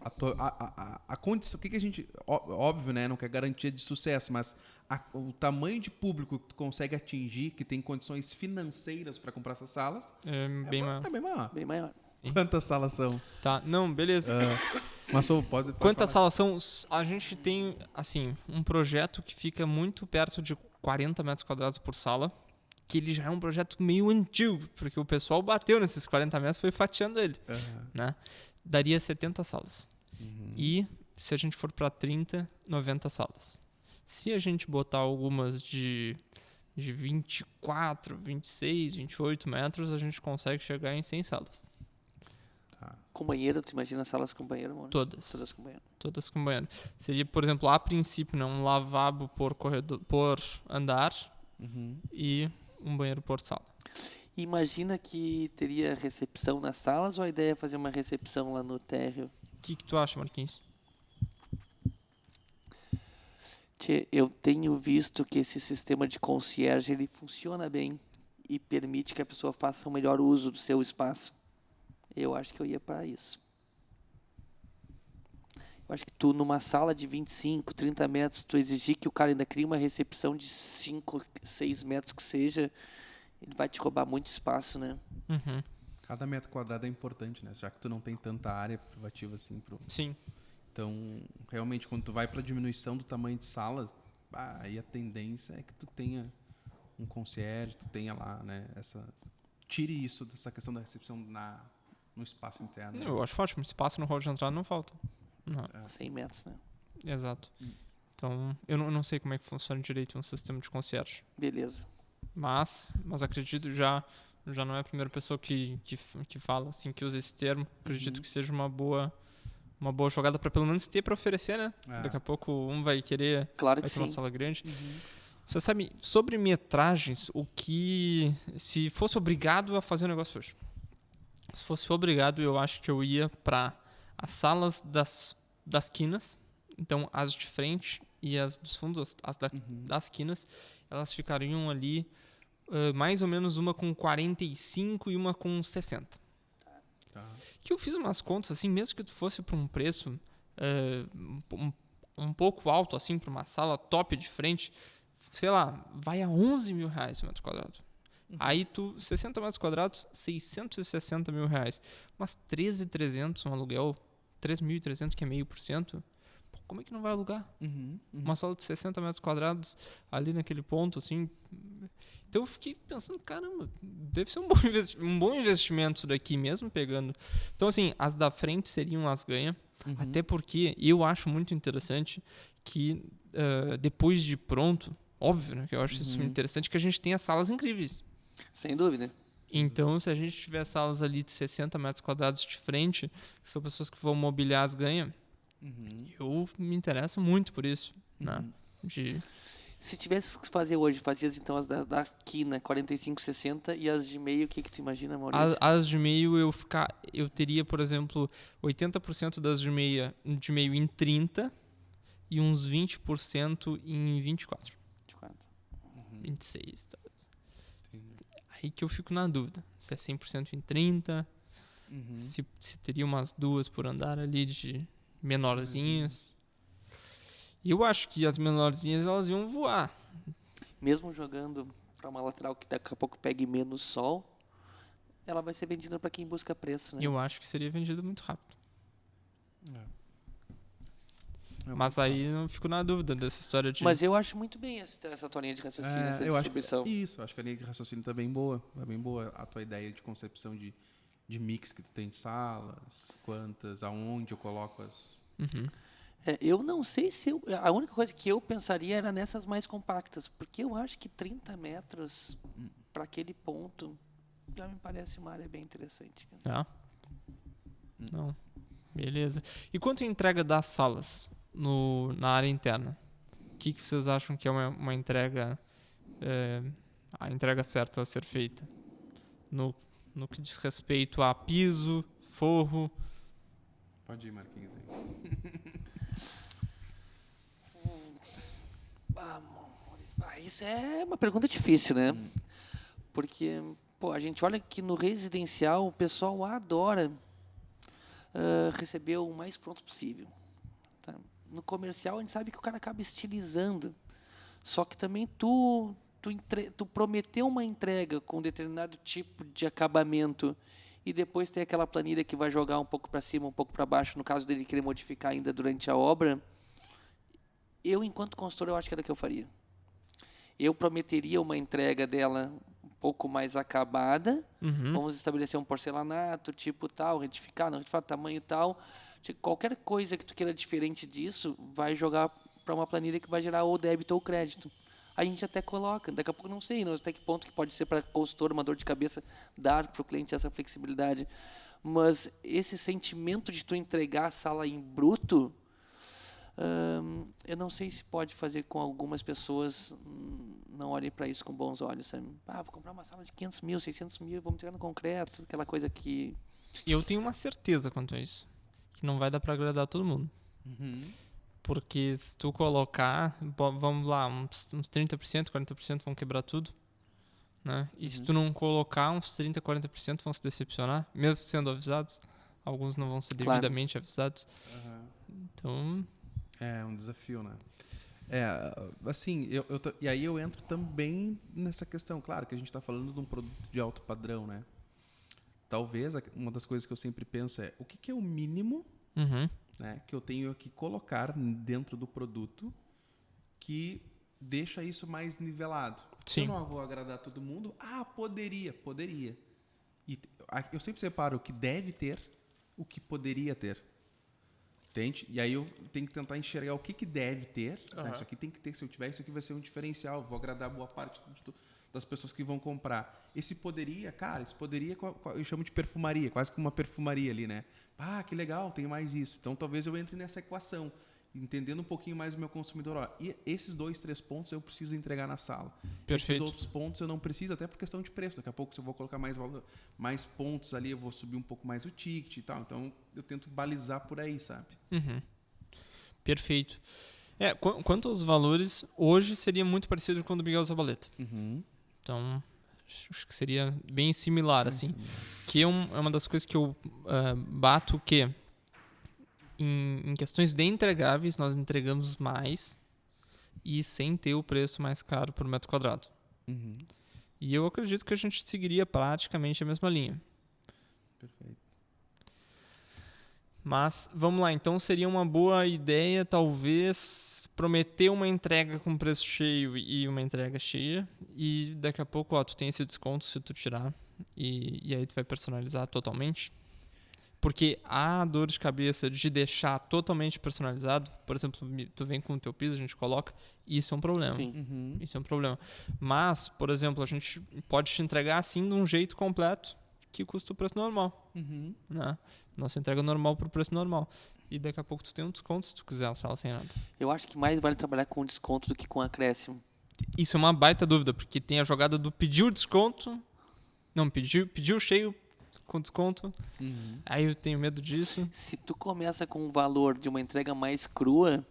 A condição... O que a gente... Óbvio, né? Não quer garantia de sucesso, mas o tamanho de público que tu consegue atingir, que tem condições financeiras para comprar essas salas... É bem maior. É bem maior. Bem maior. Quantas salas são? Tá, não, beleza. Mas pode Quantas falar. salas são? A gente tem, assim, um projeto que fica muito perto de 40 metros quadrados por sala, que ele já é um projeto meio antigo, porque o pessoal bateu nesses 40 metros e foi fatiando ele, né? Daria 70 salas. E, se a gente for para 30, 90 salas. Se a gente botar algumas de 24, 26, 28 metros, a gente consegue chegar em 100 salas. Com banheiro, tu imagina salas com banheiro, mano? Todas. Todas com banheiro. Todas com banheiro. Seria, por exemplo, a princípio, né, um lavabo por corredor, por andar e um banheiro por sala. Imagina que teria recepção nas salas ou a ideia é fazer uma recepção lá no térreo? O que tu acha, Marquinhos? Tchê, eu tenho visto que esse sistema de concierge ele funciona bem e permite que a pessoa faça um melhor uso do seu espaço. Eu acho que eu ia para isso. Eu acho que tu, numa sala de 25, 30 metros, tu exigir que o cara ainda crie uma recepção de 5, 6 metros que seja, ele vai te roubar muito espaço, né? Cada metro quadrado é importante, né? Já que tu não tem tanta área privativa assim. Sim. Então, realmente, quando tu vai para diminuição do tamanho de salas, aí a tendência é que tu tenha um concierge, tu tenha lá, né? Tire isso dessa questão da recepção no espaço interno. Eu acho ótimo. Espaço no hall de entrada não falta. Não. 100 metros, né? Exato. Então, eu não sei como é que funciona direito um sistema de concierge. Beleza. Mas acredito já não é a primeira pessoa que fala, assim, que usa esse termo. Acredito que seja uma boa jogada para pelo menos ter para oferecer, né? Daqui a pouco um vai querer Claro vai que ter uma sim. sala grande. Você sabe, sobre metragens, se fosse obrigado a fazer um negócio hoje. Se fosse obrigado, eu acho que eu ia para as salas das quinas. Então, as de frente e as dos fundos, das quinas, elas ficariam ali mais ou menos uma com 45 e uma com 60. Que eu fiz umas contas, assim, mesmo que tu fosse para um preço um pouco alto, assim, para uma sala top de frente, sei lá, vai a 11 mil reais o metro quadrado. Aí 60 metros quadrados, 660 mil reais. Mas 13.300 um aluguel, 3.300 que é 0,5%, como é que não vai alugar? Uma sala de 60 metros quadrados ali naquele ponto, assim. Então eu fiquei pensando, caramba, deve ser um bom investimento isso daqui mesmo, pegando. Então, assim, as da frente seriam as ganha, até porque eu acho muito interessante que depois de pronto, óbvio, né, que eu acho isso muito interessante, que a gente tenha salas incríveis. Sem dúvida. Então, se a gente tiver salas ali de 60 metros quadrados de frente, que são pessoas que vão mobiliar as ganha, eu me interesso muito por isso, né? Se tivesse que fazer hoje, fazias então as da quina 45, 60 e as de meio, o que tu imagina, Maurício? As de meio eu teria, por exemplo, 80% das de meio em 30 e uns 20% em 24. 26, talvez. Aí que eu fico na dúvida, se é 100% em 30, se teria umas duas por andar ali de menorzinhas. E eu acho que as menorzinhas elas iam voar. Mesmo jogando para uma lateral que daqui a pouco pegue menos sol, ela vai ser vendida para quem busca preço, né? Eu acho que seria vendida muito rápido. Mas aí eu fico na dúvida dessa história de... Mas eu acho muito bem essa tua linha de raciocínio, essa distribuição. Acho que a linha de raciocínio tá bem boa. Tá bem boa a tua ideia de concepção de mix que tu tem de salas, quantas, aonde eu coloco as... Eu não sei se a única coisa que eu pensaria era nessas mais compactas, porque eu acho que 30 metros para aquele ponto já me parece uma área bem interessante. Tá? Não. Beleza. E quanto à entrega das salas na área interna? O que vocês acham que é uma entrega, a entrega certa a ser feita? No que diz respeito a piso, forro. Pode ir, Marquinhos. Isso é uma pergunta difícil, né? Porque a gente olha que no residencial o pessoal adora receber o mais pronto possível. Tá? No comercial a gente sabe que o cara acaba estilizando. Só que também tu prometeu uma entrega com determinado tipo de acabamento e depois tem aquela planilha que vai jogar um pouco para cima, um pouco para baixo, no caso dele querer modificar ainda durante a obra. Eu, enquanto consultor, eu acho que era o que eu faria. Eu prometeria uma entrega dela um pouco mais acabada. Vamos estabelecer um porcelanato, tipo tal, retificar, não retificar, tamanho tal. Qualquer coisa que tu queira diferente disso, vai jogar para uma planilha que vai gerar ou débito ou crédito. A gente até coloca, daqui a pouco não sei até que ponto que pode ser para consultor uma dor de cabeça dar para o cliente essa flexibilidade. Mas esse sentimento de tu entregar a sala em bruto, eu não sei se pode fazer com algumas pessoas não olhem para isso com bons olhos, sabe? Vou comprar uma sala de 500 mil, 600 mil, vamos tirar no concreto, aquela coisa que... Eu tenho uma certeza quanto a isso, que não vai dar para agradar todo mundo. Porque se tu colocar, vamos lá, uns 30%, 40% vão quebrar tudo, né? E se tu não colocar, uns 30%, 40% vão se decepcionar, mesmo sendo avisados. Alguns não vão ser devidamente avisados. Então... É um desafio, né? Assim, e aí eu entro também nessa questão. Claro que a gente está falando de um produto de alto padrão, né? Talvez uma das coisas que eu sempre penso é o que é o mínimo, né, que eu tenho que colocar dentro do produto que deixa isso mais nivelado. Sim. Eu não vou agradar todo mundo. Poderia. E eu sempre separo o que deve ter, o que poderia ter. Entende? E aí eu tenho que tentar enxergar o que deve ter. Né? Isso aqui tem que ter, se eu tiver, isso aqui vai ser um diferencial. Vou agradar boa parte das pessoas que vão comprar. Esse poderia, eu chamo de perfumaria, quase que uma perfumaria ali, né? Que legal, tem mais isso. Então talvez eu entre nessa equação, entendendo um pouquinho mais o meu consumidor. E esses 2, 3 pontos eu preciso entregar na sala. Perfeito. Esses outros pontos eu não preciso, até por questão de preço. Daqui a pouco, se eu vou colocar mais pontos ali, eu vou subir um pouco mais o ticket e tal. Então eu tento balizar por aí, sabe? Perfeito. Quanto aos valores, hoje seria muito parecido com o do Miguel Zabaleta. Então, acho que seria bem similar, assim. Que é uma das coisas que eu bato, que em questões de entregáveis, nós entregamos mais e sem ter o preço mais caro por metro quadrado. E eu acredito que a gente seguiria praticamente a mesma linha. Perfeito. Mas, vamos lá, então seria uma boa ideia, talvez, prometer uma entrega com preço cheio e uma entrega cheia, e daqui a pouco, tu tem esse desconto se tu tirar, e aí tu vai personalizar totalmente. Porque a dor de cabeça de deixar totalmente personalizado, por exemplo, tu vem com o teu piso, a gente coloca, isso é um problema. Sim. Isso é um problema. Mas, por exemplo, a gente pode te entregar assim de um jeito completo, que custa o preço normal. Né? Nossa entrega normal para o preço normal. E daqui a pouco tu tem um desconto se tu quiser a sala sem nada. Eu acho que mais vale trabalhar com desconto do que com acréscimo. Isso é uma baita dúvida, porque tem a jogada do pedir o desconto. Não, pediu cheio com desconto. Aí eu tenho medo disso. Se tu começa com o valor de uma entrega mais crua,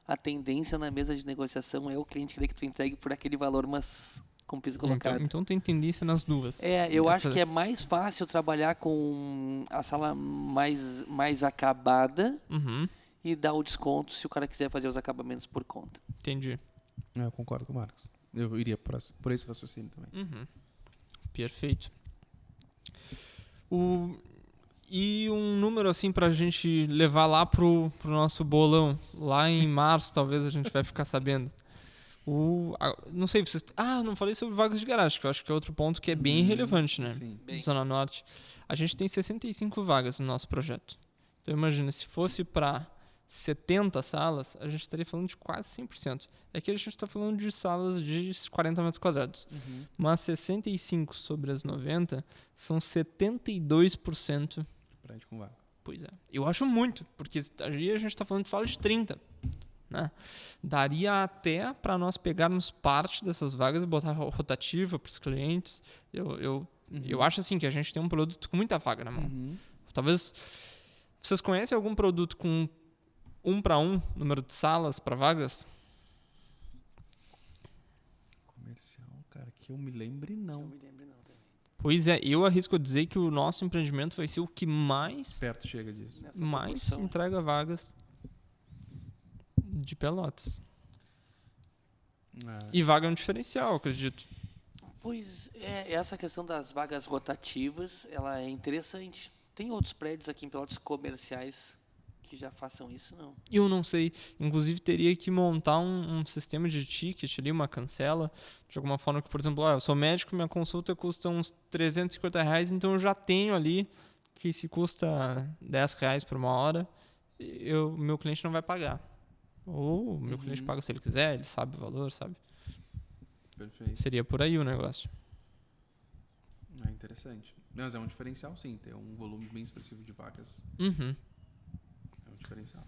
a tendência na mesa de negociação é o cliente querer que tu entregue por aquele valor, mas com piso colocado. Então tem tendência nas duas. Eu acho que é mais fácil trabalhar com a sala mais acabada e dar o desconto se o cara quiser fazer os acabamentos por conta. Entendi. Eu concordo com o Marcos. Eu iria por esse raciocínio também. Perfeito. E um número assim pra gente levar lá pro nosso bolão. Lá em março talvez a gente vai ficar sabendo. Não sei, vocês... não falei sobre vagas de garagem, que eu acho que é outro ponto que é bem relevante, né? Sim. Zona Norte. A gente tem 65 vagas no nosso projeto. Então imagina, se fosse para 70 salas, a gente estaria falando de quase 100%. Aqui a gente está falando de salas de 40 metros quadrados. Mas 65 sobre as 90 são 72%. Prédio com vaga. Pois é. Eu acho muito, porque aí a gente está falando de sala de 30. Né? Daria até para nós pegarmos parte dessas vagas e botar rotativa para os clientes. Eu acho assim que a gente tem um produto com muita vaga na mão. Talvez vocês conhecem algum produto com 1:1 número de salas para vagas? Comercial, cara, que eu me lembre não. Pois é, eu arrisco a dizer que o nosso empreendimento vai ser o que mais Perto chega disso. entrega vagas de Pelotas. E vaga é um diferencial, acredito. Pois é, essa questão das vagas rotativas, ela é interessante. Tem outros prédios aqui em Pelotas comerciais que já façam isso, não? Eu não sei. Inclusive, teria que montar um sistema de ticket ali, uma cancela, de alguma forma que, por exemplo, eu sou médico, minha consulta custa uns R$350, então eu já tenho ali que se custa R$10 por 1 hora, meu cliente não vai pagar. Ou o meu cliente paga se ele quiser, ele sabe o valor, sabe? Perfeito. Seria por aí o negócio. É interessante. Mas é um diferencial, sim. Ter um volume bem expressivo de vagas. É um diferencial.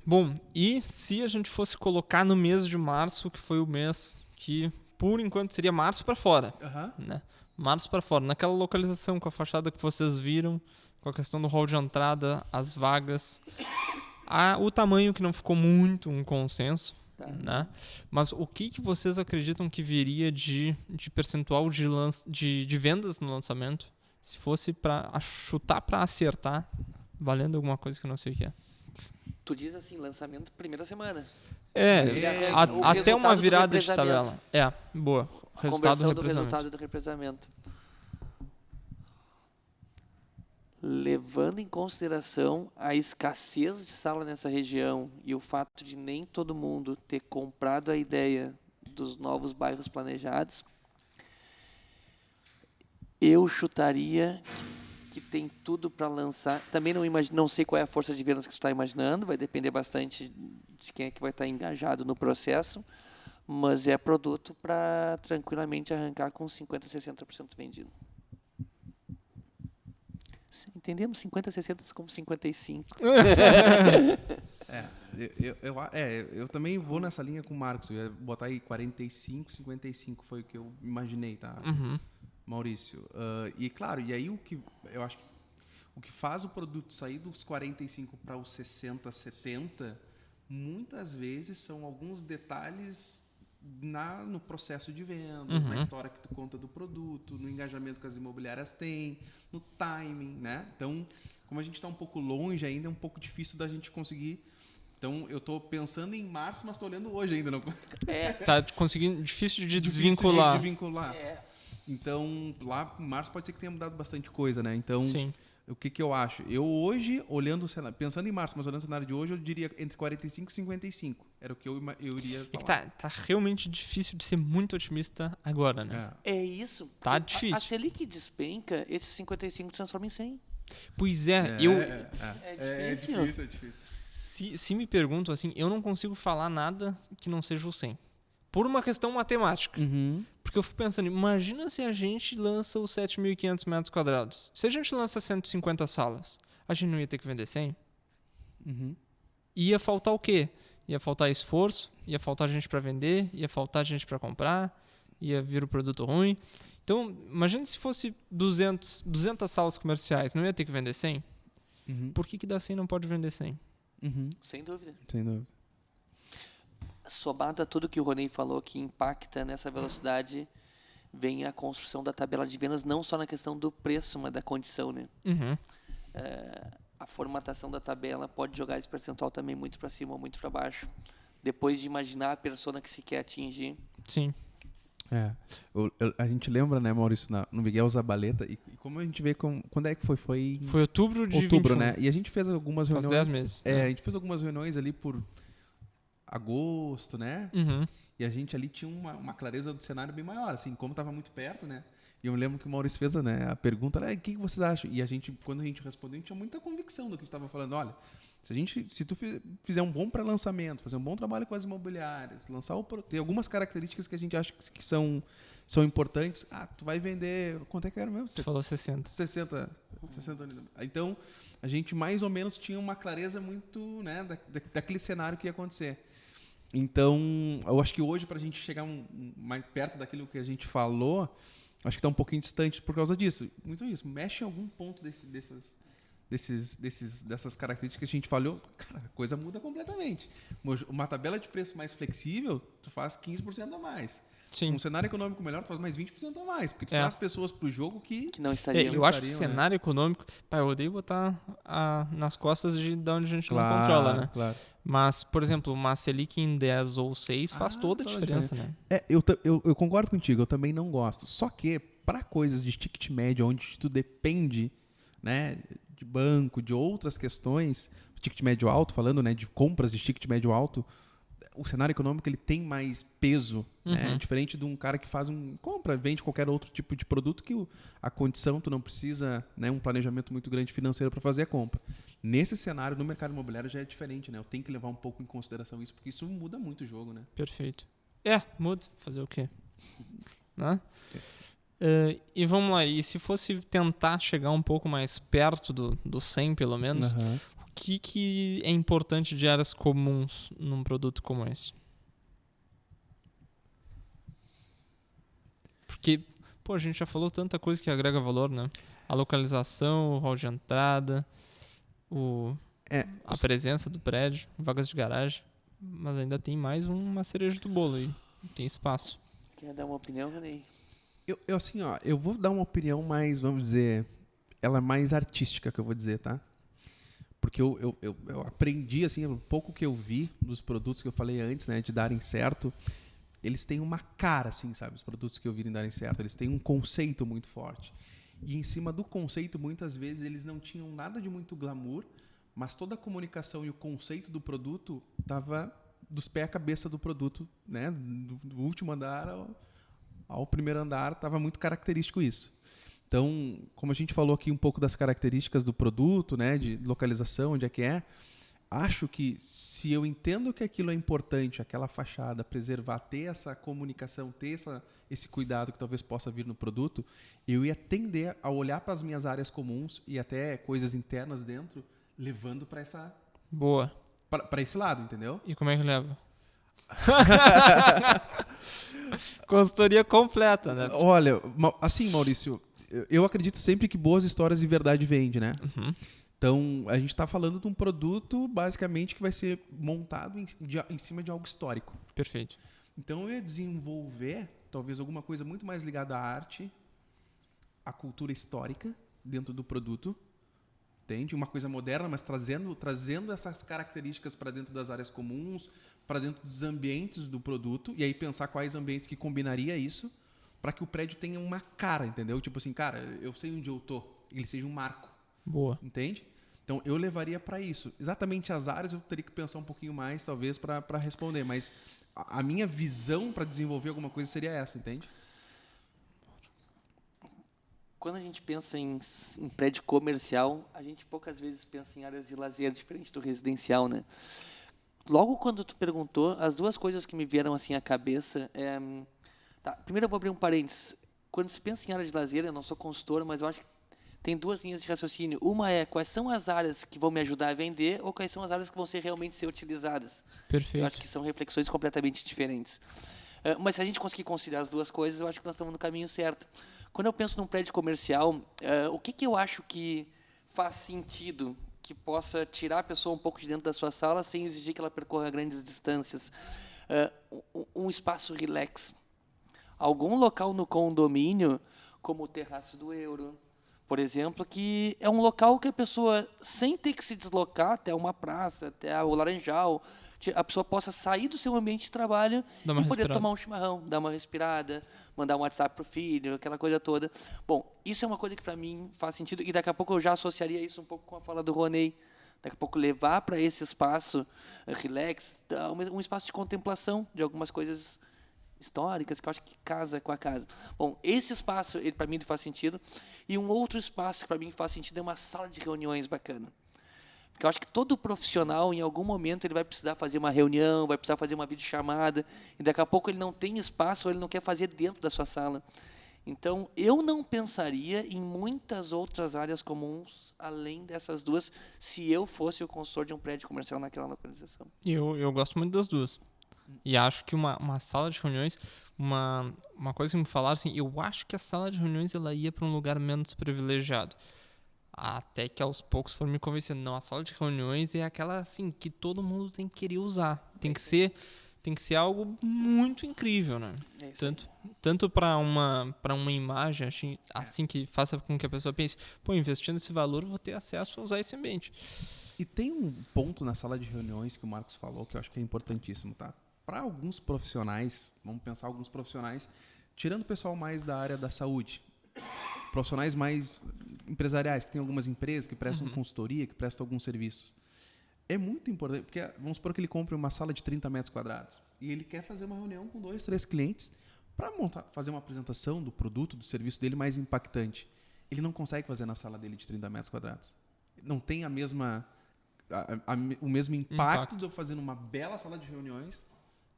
Bom, e se a gente fosse colocar no mês de março, que foi o mês que, por enquanto, seria março para fora. Né? Março para fora. Naquela localização com a fachada que vocês viram, com a questão do hall de entrada, as vagas, o tamanho que não ficou muito um consenso. Né? Mas o que vocês acreditam que viria de percentual de vendas no lançamento, se fosse para chutar para acertar, valendo alguma coisa que eu não sei o que é? Tu diz assim, lançamento primeira semana. Até uma virada de tabela. Boa. Conversão do resultado do represamento. Levando em consideração a escassez de sala nessa região e o fato de nem todo mundo ter comprado a ideia dos novos bairros planejados, eu chutaria que tem tudo para lançar. Também não sei qual é a força de vendas que você está imaginando, vai depender bastante de quem é que vai estar engajado no processo, mas é produto para tranquilamente arrancar com 50%, 60% vendido. Entendemos 50, 60 como 55. Eu também vou nessa linha com o Marcos. Eu ia botar aí 45, 55 foi o que eu imaginei, tá? Maurício. E claro, e aí eu acho que o que faz o produto sair dos 45 para os 60, 70, muitas vezes são alguns detalhes no processo de vendas, na história que tu conta do produto, no engajamento que as imobiliárias têm, no timing, né? Então, como a gente está um pouco longe ainda, é um pouco difícil da gente conseguir. Então, eu estou pensando em março, mas estou olhando hoje ainda. Não... Tá conseguindo, difícil de desvincular. Então, lá em março pode ser que tenha mudado bastante coisa, né? Então, sim. O que eu acho? Eu hoje, olhando o cenário, pensando em março, mas olhando o cenário de hoje, eu diria entre 45 e 55. Era o que eu iria falar. É que tá realmente difícil de ser muito otimista agora, né? É isso. Tá difícil. A Selic despenca, esses 55 transforma em 100. Pois é. É difícil. Se me perguntam assim, eu não consigo falar nada que não seja o 100. Por uma questão matemática. Porque eu fico pensando, imagina se a gente lança os 7.500 metros quadrados. Se a gente lança 150 salas, a gente não ia ter que vender 100? Ia faltar o quê? Ia faltar esforço, ia faltar gente para vender, ia faltar gente para comprar, ia vir o produto ruim. Então, imagina se fosse 200 salas comerciais, não ia ter que vender 100? Por que da 100 não pode vender 100? Sem dúvida. Sem dúvida. Somado a tudo que o Ronei falou que impacta nessa velocidade, vem a construção da tabela de vendas, não só na questão do preço, mas da condição, né? A formatação da tabela pode jogar esse percentual também muito para cima ou muito para baixo, depois de imaginar a persona que se quer atingir. Sim. A gente lembra, né, Maurício, no Miguel Zabaleta, e como a gente vê, quando é que foi? Foi outubro de 21. Né? E a gente fez algumas reuniões. Faz 10 meses. A gente fez algumas reuniões ali por agosto, né? E a gente ali tinha uma clareza do cenário bem maior, assim, como estava muito perto, né? E eu me lembro que o Maurício fez, né, a pergunta, o que vocês acham? E a gente, quando a gente respondeu, a gente tinha muita convicção do que a gente estava falando. Olha, se tu fizer um bom pré-lançamento, fazer um bom trabalho com as imobiliárias, tem algumas características que a gente acha que são importantes. Tu vai vender, quanto é que era mesmo? Tu falou 60. 60. Então, a gente mais ou menos tinha uma clareza muito, né, daquele cenário que ia acontecer. Então, eu acho que hoje, para a gente chegar mais perto daquilo que a gente falou, acho que está um pouquinho distante por causa disso. Muito isso. Mexe em algum ponto dessas características que a gente falhou, cara, a coisa muda completamente. Uma tabela de preço mais flexível, tu faz 15% a mais. Sim. Um cenário econômico melhor, tu faz mais 20% a mais. Porque tu traz pessoas pro jogo que não estariam. Eu acho que o cenário econômico... eu odeio botar nas costas de onde a gente não controla, né? Claro. Mas, por exemplo, uma Selic em 10 ou 6 faz toda a diferença, né? Eu concordo contigo, eu também não gosto. Só que, para coisas de ticket médio, onde tu depende, né, de banco, de outras questões, ticket médio alto, falando, né, de compras de ticket médio alto, o cenário econômico ele tem mais peso, né? Diferente de um cara que vende qualquer outro tipo de produto que a condição, tu não precisa, né, um planejamento muito grande financeiro para fazer a compra. Nesse cenário, no mercado imobiliário já é diferente, né? Eu tenho que levar um pouco em consideração isso, porque isso muda muito o jogo, né? Perfeito. Muda. Fazer o quê? Né? E vamos lá, e se fosse tentar chegar um pouco mais perto do 100, pelo menos, o que é importante de áreas comuns num produto como esse? Porque, a gente já falou tanta coisa que agrega valor, né? A localização, o hall de entrada, a presença do prédio, vagas de garagem, mas ainda tem mais uma cereja do bolo aí, tem espaço. Quer dar uma opinião, Renê? Eu vou dar uma opinião mais, vamos dizer, ela é mais artística, que eu vou dizer, tá? Porque eu aprendi, assim, um pouco que eu vi dos produtos que eu falei antes, né, de darem certo, eles têm uma cara, assim, sabe? Os produtos que eu vi darem certo, eles têm um conceito muito forte. E em cima do conceito, muitas vezes, eles não tinham nada de muito glamour, mas toda a comunicação e o conceito do produto estava dos pés à cabeça do produto, né? Do último andar ao primeiro andar, estava muito característico isso. Então, como a gente falou aqui um pouco das características do produto, né, de localização, onde é que é, acho que se eu entendo que aquilo é importante, aquela fachada, preservar, ter essa comunicação, ter esse cuidado que talvez possa vir no produto, eu ia tender a olhar para as minhas áreas comuns e até coisas internas dentro, levando para essa... Boa. Para esse lado, entendeu? E como é que leva? Consultoria completa, né? Olha, assim, Maurício, eu acredito sempre que boas histórias de verdade vendem, né? Então, a gente está falando de um produto, basicamente, que vai ser montado em cima de algo histórico. Perfeito. Então, eu ia desenvolver, talvez, alguma coisa muito mais ligada à arte, à cultura histórica dentro do produto, entende? Uma coisa moderna, mas trazendo essas características para dentro das áreas comuns, para dentro dos ambientes do produto, e aí pensar quais ambientes que combinaria isso, para que o prédio tenha uma cara, entendeu? Tipo assim, cara, eu sei onde eu tô, ele seja um marco. Boa. Entende? Então, eu levaria para isso. Exatamente as áreas eu teria que pensar um pouquinho mais, talvez, para responder, mas a minha visão para desenvolver alguma coisa seria essa, entende? Quando a gente pensa em prédio comercial, a gente poucas vezes pensa em áreas de lazer, diferente do residencial, né? Logo quando tu perguntou, as duas coisas que me vieram assim à cabeça primeiro eu vou abrir um parênteses. Quando se pensa em área de lazer, eu não sou consultor, mas eu acho que tem duas linhas de raciocínio. Uma é quais são as áreas que vão me ajudar a vender ou quais são as áreas que vão realmente ser utilizadas. Perfeito. Eu acho que são reflexões completamente diferentes. Mas se a gente conseguir conciliar as duas coisas, eu acho que nós estamos no caminho certo. Quando eu penso num prédio comercial, o que eu acho que faz sentido, que possa tirar a pessoa um pouco de dentro da sua sala sem exigir que ela percorra grandes distâncias? Um espaço relax. Algum local no condomínio, como o Terraço do Euro, por exemplo, que é um local que a pessoa, sem ter que se deslocar até uma praça, até o Laranjal, a pessoa possa sair do seu ambiente de trabalho e poder tomar um chimarrão, dar uma respirada, mandar um WhatsApp para o filho, aquela coisa toda. Bom, isso é uma coisa que para mim faz sentido e daqui a pouco eu já associaria isso um pouco com a fala do Ronei Daqui a pouco levar para esse espaço relax, um espaço de contemplação de algumas coisas históricas que eu acho que casa com a casa. Bom, esse espaço, para mim, ele faz sentido. E um outro espaço que para mim faz sentido é uma sala de reuniões bacana. Porque eu acho que todo profissional, em algum momento, ele vai precisar fazer uma reunião, vai precisar fazer uma videochamada, e daqui a pouco ele não tem espaço, ou ele não quer fazer dentro da sua sala. Então, eu não pensaria em muitas outras áreas comuns, além dessas duas, se eu fosse o consultor de um prédio comercial naquela localização. Eu gosto muito das duas. E acho que uma sala de reuniões, uma coisa que me falaram, assim, eu acho que a sala de reuniões ela ia para um lugar menos privilegiado. Até que aos poucos foram me convencendo. Não, a sala de reuniões é aquela assim que todo mundo tem que querer usar. Tem que ser algo muito incrível, né? Tanto para uma imagem assim que faça com que a pessoa pense, pô, investindo esse valor, eu vou ter acesso a usar esse ambiente. E tem um ponto na sala de reuniões que o Marcos falou que eu acho que é importantíssimo, tá? Para alguns profissionais, vamos pensar alguns profissionais, tirando o pessoal mais da área da saúde, profissionais mais empresariais, que tem algumas empresas que prestam consultoria, que prestam alguns serviços. É muito importante, porque vamos supor que ele compre uma sala de 30 metros quadrados e ele quer fazer uma reunião com 2, 3 clientes para fazer uma apresentação do produto, do serviço dele mais impactante. Ele não consegue fazer na sala dele de 30 metros quadrados. Não tem o mesmo impacto de eu fazer numa bela sala de reuniões,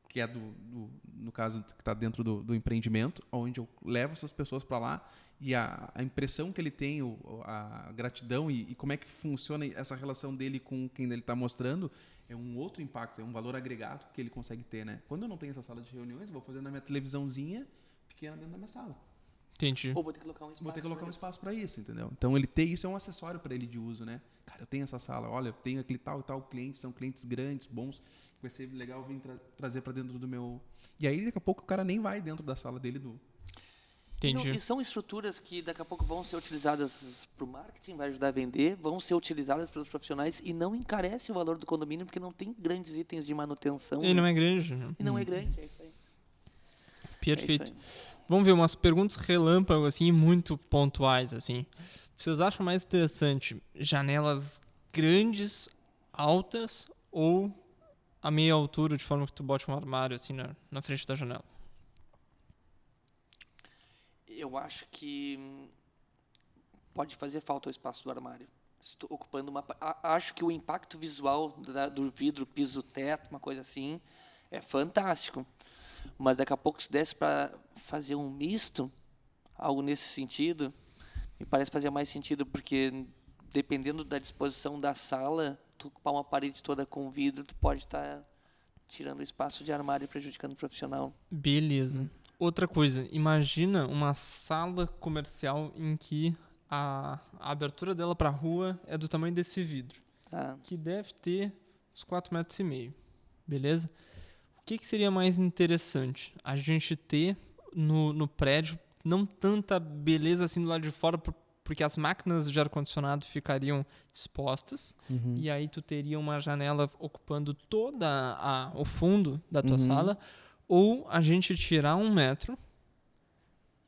que é no caso que está dentro do empreendimento, onde eu levo essas pessoas para lá e a impressão que ele tem, a gratidão e como é que funciona essa relação dele com quem ele está mostrando é um outro impacto, é um valor agregado que ele consegue ter, né? Quando eu não tenho essa sala de reuniões, eu vou fazer na minha televisãozinha pequena dentro da minha sala. Entendi. Ou vou ter que colocar um espaço para isso, entendeu? Então ele ter isso é um acessório para ele de uso, né? Cara, eu tenho essa sala, olha, eu tenho aquele tal e tal cliente, são clientes grandes, bons, vai ser legal vir trazer para dentro do meu... E aí daqui a pouco o cara nem vai dentro da sala dele Entendi. E são estruturas que daqui a pouco vão ser utilizadas para o marketing, vai ajudar a vender, vão ser utilizadas pelos profissionais e não encarece o valor do condomínio porque não tem grandes itens de manutenção. E não é grande, né? E não é grande, é isso aí. Perfeito. É isso aí. Vamos ver umas perguntas relâmpago, assim, muito pontuais, assim. Vocês acham mais interessante janelas grandes, altas ou a meia altura, de forma que tu bote um armário, assim, na frente da janela? Eu acho que pode fazer falta o espaço do armário. Estou ocupando acho que o impacto visual do vidro, piso, teto, uma coisa assim, é fantástico. Mas daqui a pouco, se desse para fazer um misto, algo nesse sentido, me parece fazer mais sentido, porque dependendo da disposição da sala, tu ocupar uma parede toda com vidro, tu pode estar tirando o espaço de armário e prejudicando o profissional. Beleza. Outra coisa, imagina uma sala comercial em que a abertura dela para a rua é do tamanho desse vidro, que deve ter uns 4,5 metros. Beleza? O que seria mais interessante? A gente ter no prédio não tanta beleza assim do lado de fora, porque as máquinas de ar-condicionado ficariam expostas, e aí tu teria uma janela ocupando toda o fundo da tua sala, ou a gente tirar 1 metro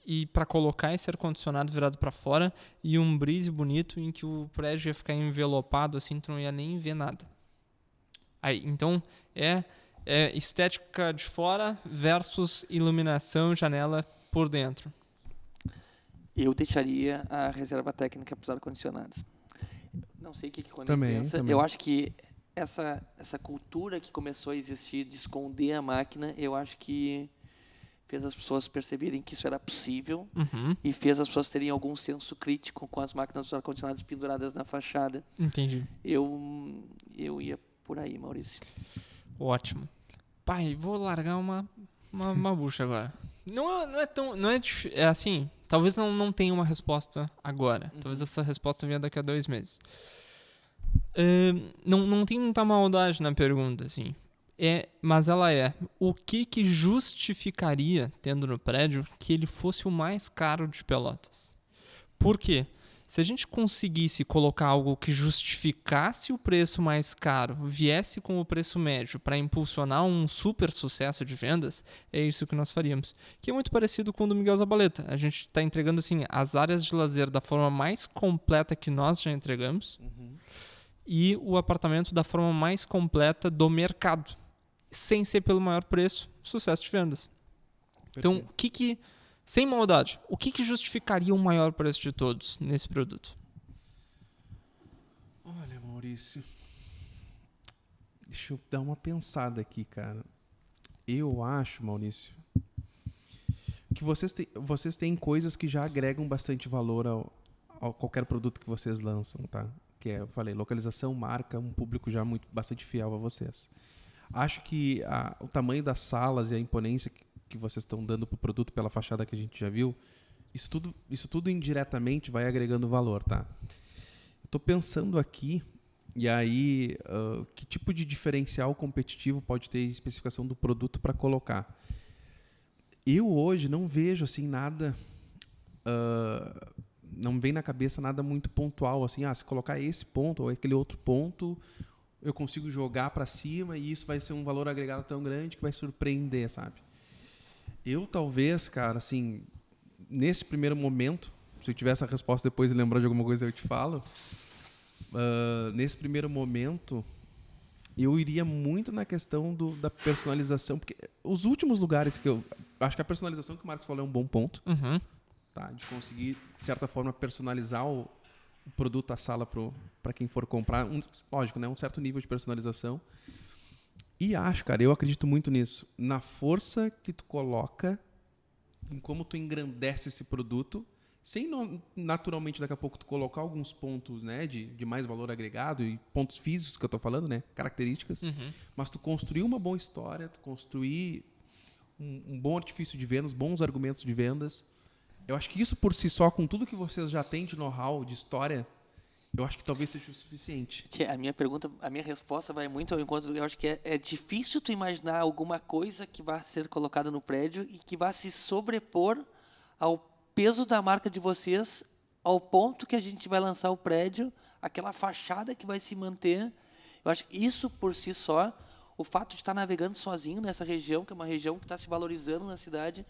e para colocar esse ar-condicionado virado para fora e um brise bonito em que o prédio ia ficar envelopado assim, tu não ia nem ver nada. Aí, então, é estética de fora versus iluminação, janela por dentro. Eu deixaria a reserva técnica para os ar-condicionados. Não sei o que quando pensa. Também. Eu acho que essa cultura que começou a existir de esconder a máquina, eu acho que fez as pessoas perceberem que isso era possível e fez as pessoas terem algum senso crítico com as máquinas dos ar-condicionados penduradas na fachada. Entendi. Eu ia por aí, Maurício. Ótimo. Pai, vou largar uma bucha agora. Não é tão... É assim, talvez não tenha uma resposta agora. Talvez essa resposta venha daqui a 2 meses. Não tem muita maldade na pergunta, assim. Mas ela o que justificaria, tendo no prédio, que ele fosse o mais caro de Pelotas? Por quê? Se a gente conseguisse colocar algo que justificasse o preço mais caro, viesse com o preço médio para impulsionar um super sucesso de vendas, é isso que nós faríamos. Que é muito parecido com o do Miguel Zabaleta. A gente está entregando assim, as áreas de lazer da forma mais completa que nós já entregamos. e o apartamento da forma mais completa do mercado, sem ser pelo maior preço, sucesso de vendas. Então, sem maldade, o que justificaria o maior preço de todos nesse produto? Olha, Maurício, deixa eu dar uma pensada aqui, cara. Eu acho, Maurício, que vocês têm coisas que já agregam bastante valor ao qualquer produto que vocês lançam, tá? Que eu falei, localização, marca, um público já bastante fiel a vocês. Acho que o tamanho das salas e a imponência que vocês estão dando pro produto pela fachada que a gente já viu, isso tudo indiretamente vai agregando valor, tá? Eu tô pensando aqui, e aí, que tipo de diferencial competitivo pode ter especificação do produto para colocar? Eu hoje não vejo assim nada, não me vem na cabeça nada muito pontual, assim, se colocar esse ponto ou aquele outro ponto, eu consigo jogar para cima e isso vai ser um valor agregado tão grande que vai surpreender, sabe? Eu talvez, cara, assim, nesse primeiro momento, se eu tiver essa resposta depois e lembrar de alguma coisa eu te falo, nesse primeiro momento eu iria muito na questão da personalização, porque os últimos lugares que eu acho que a personalização que o Marcos falou é um bom ponto, tá? De conseguir, de certa forma, personalizar o produto, a sala para quem for comprar, lógico, né? Um certo nível de personalização. E eu acredito muito nisso, na força que tu coloca, em como tu engrandece esse produto, sem naturalmente daqui a pouco tu colocar alguns pontos, né, de mais valor agregado e pontos físicos que eu tô falando, né, características, mas tu construir uma boa história, tu construir um bom artifício de vendas, bons argumentos de vendas. Eu acho que isso por si só, com tudo que vocês já têm de know-how, de história, eu acho que talvez seja o suficiente. A minha resposta vai muito ao encontro. Eu acho que é difícil tu imaginar alguma coisa que vai ser colocada no prédio e que vai se sobrepor ao peso da marca de vocês, ao ponto que a gente vai lançar o prédio, aquela fachada que vai se manter. Eu acho que isso por si só, o fato de estar navegando sozinho nessa região, que é uma região que está se valorizando na cidade,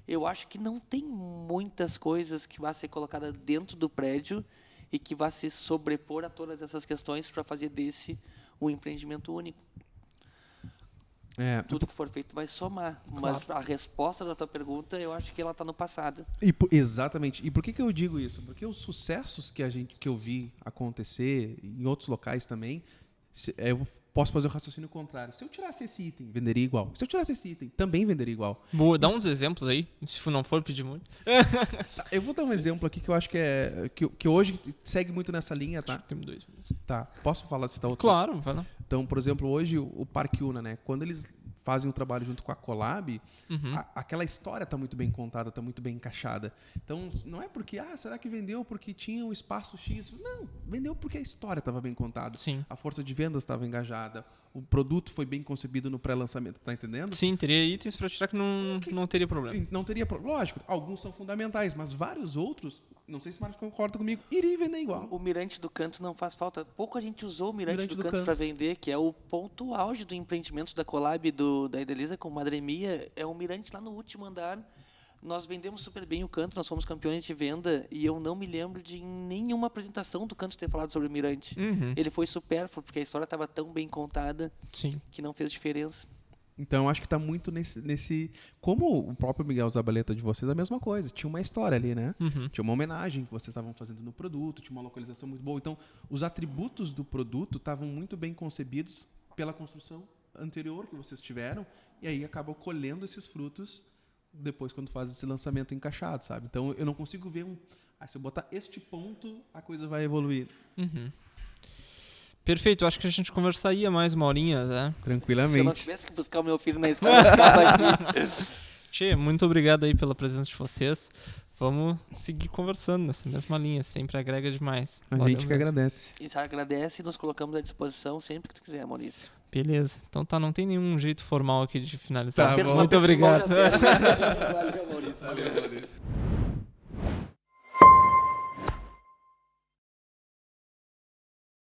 eu acho que não tem muitas coisas que vão ser colocadas dentro do prédio e que vai se sobrepor a todas essas questões para fazer desse um empreendimento único. Tudo que for feito vai somar. Claro. Mas a resposta da tua pergunta, eu acho que ela está no passado. Exatamente. E por que eu digo isso? Porque os sucessos que eu vi acontecer em outros locais também, eu posso fazer o raciocínio contrário. Se eu tirasse esse item, venderia igual. Se eu tirasse esse item, também venderia igual. Boa, dá uns exemplos aí, se não for pedir muito. Eu vuu dar um exemplo aqui que eu acho que hoje segue muito nessa linha, tá? Acho que temos 2 minutos. Tá. Posso falar, citar outro? Claro, vai lá. Então, por exemplo, hoje o Parque Una, né? Quando eles fazem um trabalho junto com a Colab, aquela história está muito bem contada, está muito bem encaixada. Então, não é porque, será que vendeu porque tinha um espaço X? Não, vendeu porque a história estava bem contada. Sim. A força de vendas estava engajada, o produto foi bem concebido no pré-lançamento, tá entendendo? Sim, teria itens para tirar que não teria problema. Não teria problema. Lógico, alguns são fundamentais, mas vários outros, não sei se o Marcos concorda comigo, iria vender igual. O Mirante do Canto não faz falta. Pouco a gente usou o Mirante do Canto para vender, que é o ponto auge do empreendimento da Colab da Edelisa com Madremia. É o Mirante lá no último andar. Nós vendemos super bem o Canto, nós fomos campeões de venda e eu não me lembro de nenhuma apresentação do Canto ter falado sobre o Mirante. Ele foi supérfluo, porque a história estava tão bem contada. Sim. Que não fez diferença. Então, eu acho que está muito nesse... Como o próprio Miguel Zabaleta de vocês, a mesma coisa. Tinha uma história ali, né? Tinha uma homenagem que vocês estavam fazendo no produto, tinha uma localização muito boa. Então, os atributos do produto estavam muito bem concebidos pela construção anterior que vocês tiveram, e aí acabam colhendo esses frutos depois quando faz esse lançamento encaixado, sabe? Então, eu não consigo ver se eu botar este ponto, a coisa vai evoluir. Perfeito, acho que a gente conversaria mais uma horinha, né? Tranquilamente. Se eu não tivesse que buscar o meu filho na escola, eu ficava aqui. Tchê, muito obrigado aí pela presença de vocês. Vamos seguir conversando nessa mesma linha, sempre agrega demais. A gente que agradece. A gente agradece e nos colocamos à disposição sempre que tu quiser, Maurício. Beleza, então tá, não tem nenhum jeito formal aqui de finalizar. Tá bom. Muito obrigado. Valeu, Maurício. Valeu, Maurício.